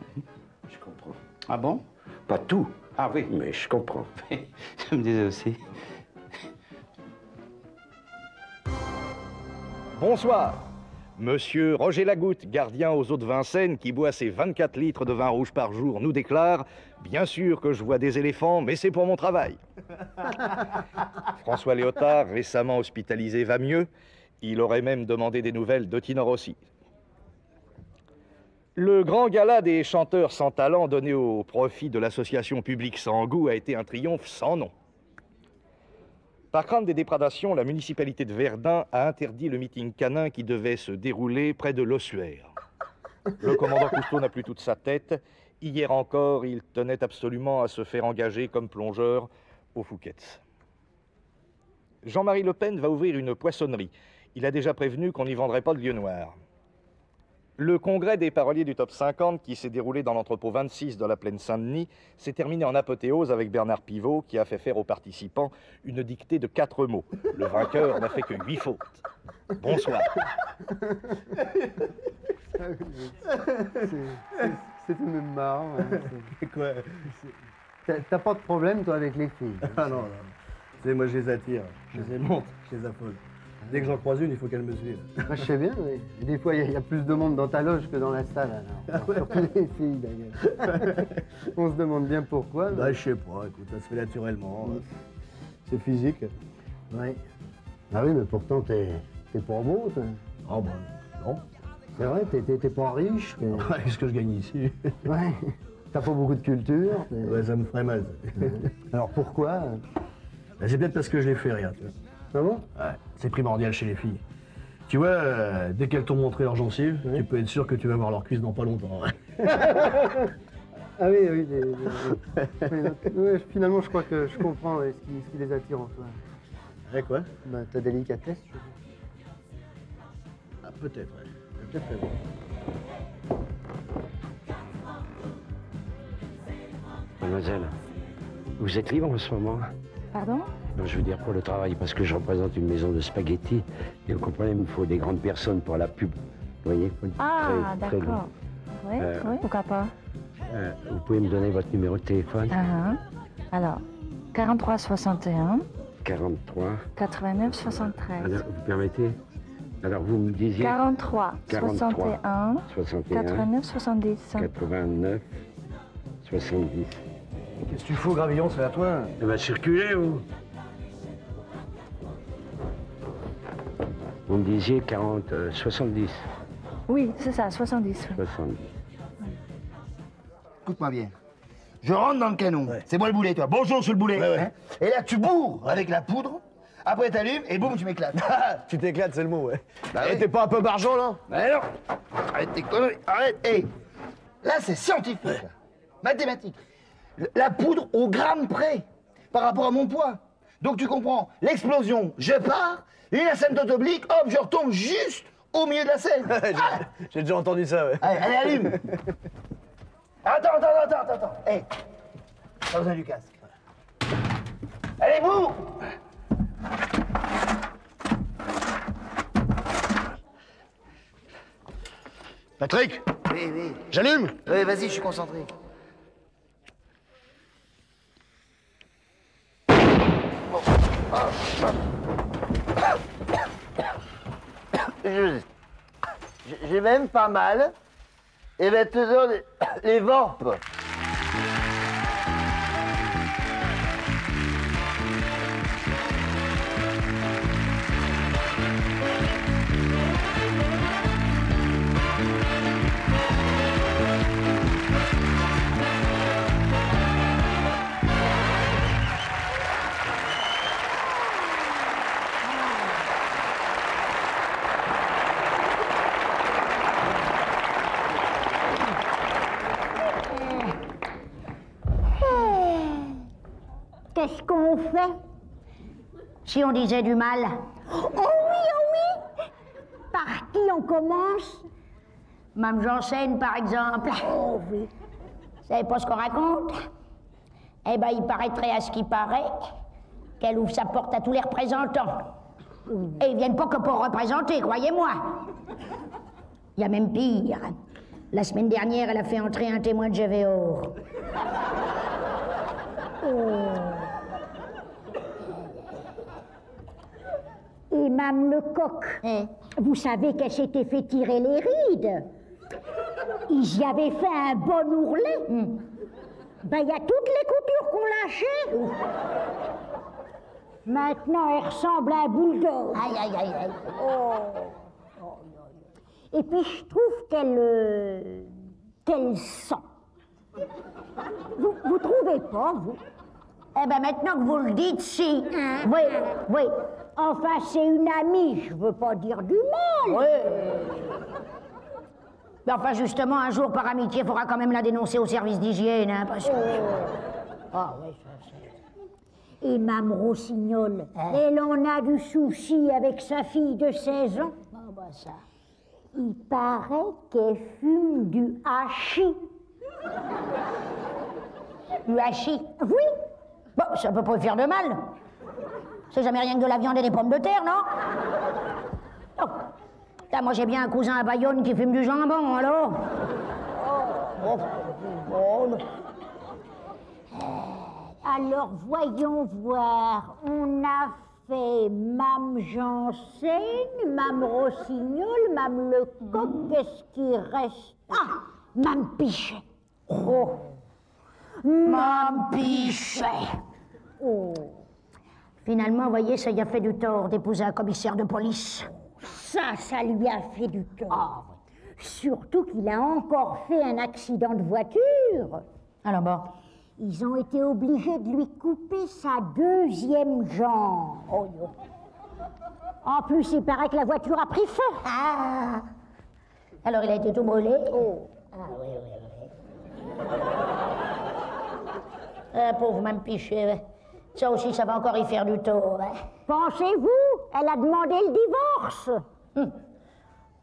Je comprends. Ah bon? Pas tout. Ah oui. Mais je comprends. Je me disais aussi. Bonsoir. Monsieur Roger Lagoutte, gardien aux eaux de Vincennes, qui boit ses 24 litres de vin rouge par jour, nous déclare « Bien sûr que je vois des éléphants, mais c'est pour mon travail. » François Léotard, récemment hospitalisé, va mieux. Il aurait même demandé des nouvelles de Tino Rossi. Le grand gala des chanteurs sans talent donné au profit de l'association publique sans goût a été un triomphe sans nom. Par crainte des déprédations, la municipalité de Verdun a interdit le meeting canin qui devait se dérouler près de l'ossuaire. Le commandant Cousteau n'a plus toute sa tête. Hier encore, il tenait absolument à se faire engager comme plongeur au Fouquet's. Jean-Marie Le Pen va ouvrir une poissonnerie. Il a déjà prévenu qu'on n'y vendrait pas de lieu noir. Le congrès des paroliers du Top 50, qui s'est déroulé dans l'entrepôt 26 de la plaine Saint-Denis, s'est terminé en apothéose avec Bernard Pivot, qui a fait faire aux participants une dictée de 4 mots. Le vainqueur n'a fait que 8 fautes. Bonsoir. C'est tout de même marrant. Hein. Quoi? T'as pas de problème, toi, avec les filles? Ah non, non. Tu sais, moi, je les attire, je les monte, je les affole. Dès que j'en croise une, il faut qu'elle me suive. Moi, je sais bien, mais des fois, il y a plus de monde dans ta loge que dans la salle, alors. Surtout les filles, d'ailleurs. On se demande bien pourquoi. Mais... Bah, je sais pas, écoute, ça se fait naturellement. C'est physique. Oui. Ah oui, mais pourtant, t'es pas beau, toi. Oh, bah, non. C'est vrai, t'es pas riche. Mais... Qu'est-ce que je gagne ici? Ouais. T'as pas beaucoup de culture. Mais... Ouais, ça me ferait mal. Alors pourquoi? Bah, c'est peut-être parce que je les fais rire, tu vois. Ah bon? Ouais, c'est primordial chez les filles. Tu vois, dès qu'elles t'ont montré leurs gencives, tu peux être sûr que tu vas voir leurs cuisses dans pas longtemps. Ah oui, oui. Ouais, finalement, je crois que je comprends ce qui les attire en toi. Ouais, quoi? Bah, ta délicatesse, je veux dire. Ah, peut-être, ouais. Peut-être raison. Mademoiselle, vous êtes libre en ce moment? Pardon? Non, je veux dire pour le travail, parce que je représente une maison de spaghettis. Et vous comprenez, il me faut des grandes personnes pour la pub. Vous voyez? Ah, très d'accord. Oui, oui, pourquoi pas. Vous pouvez me donner votre numéro de téléphone? Alors, 43 61. 43. 89 73. Alors, vous permettez? Alors, vous me disiez... 43 61. 89 70. 89 70. Qu'est-ce que tu fous, Gravillon? C'est à toi. Eh ben, circulez, vous. Vous me disiez 70. Oui, c'est ça, 70. 70. Écoute-moi bien. Je rentre dans le canon. C'est moi le boulet, toi. Bonjour sur le boulet. Hein. Et là, tu bourres avec la poudre. Après, t'allumes et boum, tu m'éclates. Tu t'éclates, c'est le mot, ouais. Bah T'es pas un peu barjot, là? Bah non. Arrête tes conneries. Arrête. Hey. Là, c'est scientifique. Là. Mathématique. La poudre au gramme près par rapport à mon poids. Donc tu comprends, l'explosion, je pars, une asymptote oblique, hop, je retombe juste au milieu de la scène. J'ai déjà entendu ça, ouais. Allez, allume. Attends. Hé, pas besoin du casque. Allez, boum. Patrick? Oui. J'allume? Oui, vas-y, je suis concentré. J'ai même pas mal. Et maintenant, les vorpes. Qu'est-ce qu'on fait si on disait du mal? Oh oui! Par qui on commence? Mme Janssen, par exemple. Oh oui. Vous savez pas ce qu'on raconte? Eh ben, il paraîtrait à ce qui paraît qu'elle ouvre sa porte à tous les représentants. Et ils viennent pas que pour représenter, croyez-moi. Il y a même pire. La semaine dernière, elle a fait entrer un témoin de GVO. Et Mme Lecoq, vous savez qu'elle s'était fait tirer les rides. Ils y avaient fait un bon ourlet. Ben, il y a toutes les coutures qu'on lâchait. Maintenant, elle ressemble à un bulldog. Aïe. Et puis, je trouve qu'elle qu'elle sent. Vous trouvez pas, vous? Eh ben maintenant que vous le dites, si. Oui, oui. Enfin, c'est une amie, je veux pas dire du mal. Oui. Mais enfin, justement, un jour, par amitié, il faudra quand même la dénoncer au service d'hygiène, hein, parce que... Ah oui, ça c'est... Et Mme Rossignol, elle en a du souci avec sa fille de 16 ans. Ah bah ça... Il paraît qu'elle fume du hachis. Du hachis? Oui. Bon, ça peut pas lui faire de mal. C'est jamais rien que de la viande et des pommes de terre, non? Oh. Là, moi, j'ai bien un cousin à Bayonne qui fume du jambon, alors. Alors, voyons voir. On a fait Mme Janssen, Mme Rossignol, Mme Lecoq. Qu'est-ce qui reste? Ah, Mme Pichet. Oh. Mme Pichet. Oh. Finalement, vous voyez, ça y a fait du tort d'épouser un commissaire de police. Ça lui a fait du tort. Ah, oui. Surtout qu'il a encore fait un accident de voiture. Alors bon? Ils ont été obligés de lui couper sa deuxième jambe. Oh, non. En plus, il paraît que la voiture a pris feu. Ah. Alors, il a été tout brûlé? Oh. Ah, oui, oui, oui. Ah, pauvre Mme Pichet. Ça aussi, ça va encore y faire du tort. Hein. Pensez-vous? Elle a demandé le divorce.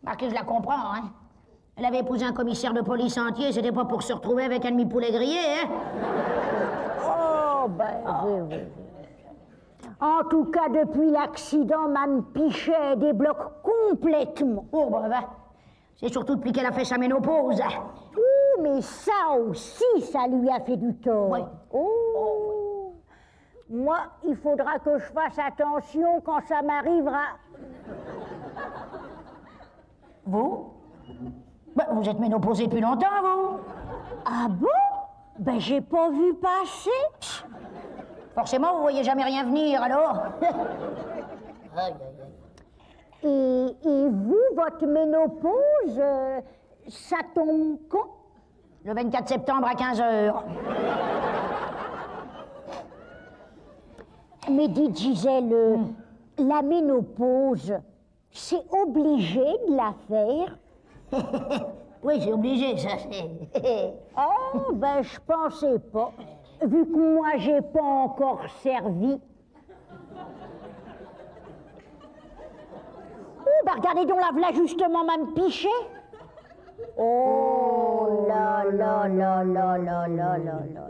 Marquis, je la comprends, hein. Elle avait épousé un commissaire de police entier, c'était pas pour se retrouver avec un demi-poulet grillé, hein. Oh, ben, oui. En tout cas, depuis l'accident, Mme Pichet débloque complètement. Oh, ben, c'est surtout depuis qu'elle a fait sa ménopause. Oh, mais ça aussi, ça lui a fait du tort. Oui. Oh. Moi, il faudra que je fasse attention quand ça m'arrivera. Vous? Ben, vous êtes ménopausée depuis longtemps, vous? Ah bon? Ben, j'ai pas vu passer. Forcément, vous voyez jamais rien venir, alors? Et vous, votre ménopause, ça tombe quand? Le 24 septembre à 15h. Mais dites, Gisèle, la ménopause, c'est obligé de la faire? Oui, c'est obligé, ça, c'est... Oh, ben, je pensais pas. Vu que moi, j'ai pas encore servi. Oh, ben, regardez donc là justement, Mme Pichet. Oh là là là là là là là là.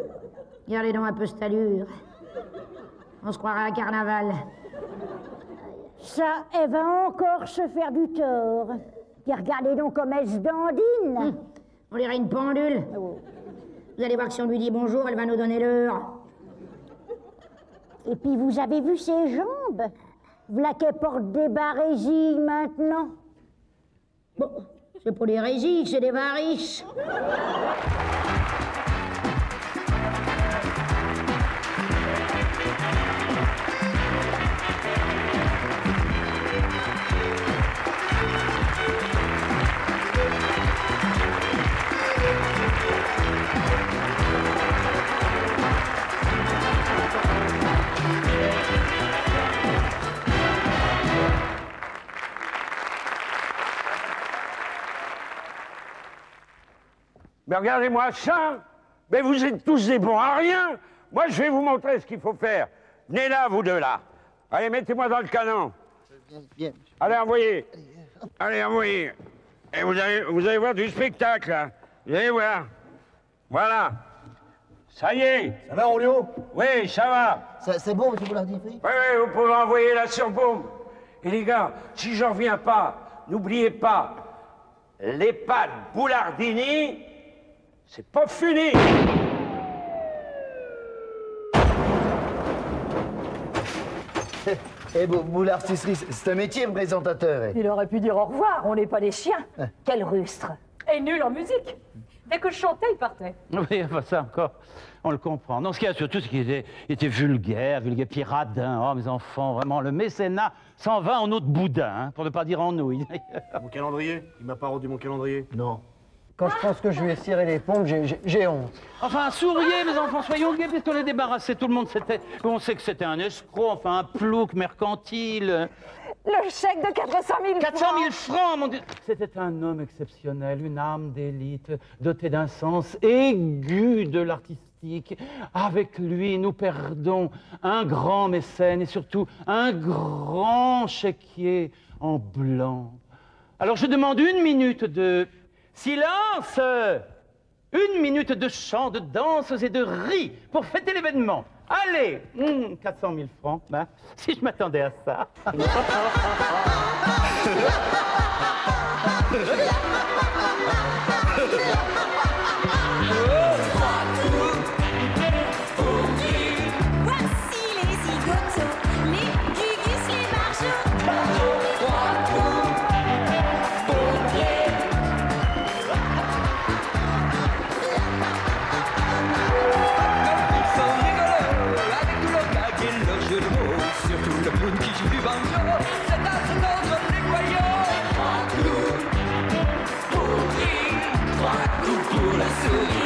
Regardez donc un peu cette allure. On se croirait à un carnaval. Ça, elle va encore se faire du tort. Puis regardez donc comme elle se dandine. On dirait une pendule. Oh. Vous allez voir que si on lui dit bonjour, elle va nous donner l'heure. Et puis vous avez vu ses jambes? V'là qu'elle porte des barésilles maintenant. Bon, c'est pas des résilles, c'est des varices. Mais regardez-moi ça. Mais vous êtes tous des bons à rien. Moi, je vais vous montrer ce qu'il faut faire. Venez là, vous deux, là. Allez, mettez-moi dans le canon. Bien. Allez, envoyez. Allez, envoyez. Et vous allez voir du spectacle, là. Vous allez voir. Voilà. Ça y est. Ça va, Rolio? Oui, ça va. C'est bon, monsieur Boulardifi? Oui, vous pouvez envoyer la surbombe. Et les gars, si j'en reviens pas, n'oubliez pas, les pâtes Boulardini, c'est pas fini. Eh, Boulartisserie, c'est un métier, présentateur. Il aurait pu dire au revoir, on n'est pas des chiens. Quel rustre. Et nul en musique. Dès que je chantais, il partait. Oui, enfin, ça encore, on le comprend. Non, ce qu'il y a surtout, c'est qu'il était vulgaire, piradin. Oh, mes enfants, vraiment, le mécénat s'en va en eau de boudin, hein, pour ne pas dire en nouille. Mon calendrier? Il m'a pas rendu mon calendrier? Non. Quand je pense que je lui ai ciré les pompes, j'ai honte. Enfin, souriez, mes enfants, soyons gais, puisqu'on est débarrassé. Tout le monde on sait que c'était un escroc, enfin un plouc mercantile. Le chèque de 400 000 francs. 400 000 francs, mon Dieu. C'était un homme exceptionnel, une âme d'élite, doté d'un sens aigu de l'artistique. Avec lui, nous perdons un grand mécène et surtout un grand chéquier en blanc. Alors je demande 1 minute de silence, 1 minute de chant, de danse et de rires pour fêter l'événement. Allez, 400 000 francs, ben, si je m'attendais à ça. Voici les zigotos, les gugus, les barjots. Ils sont rigolos, avec tout leur gag et leur jeu de mots. Surtout le clown qui joue du banjo, c'est à ce contre les voyants. 3 clous pour rire, 3 coups pour la souris.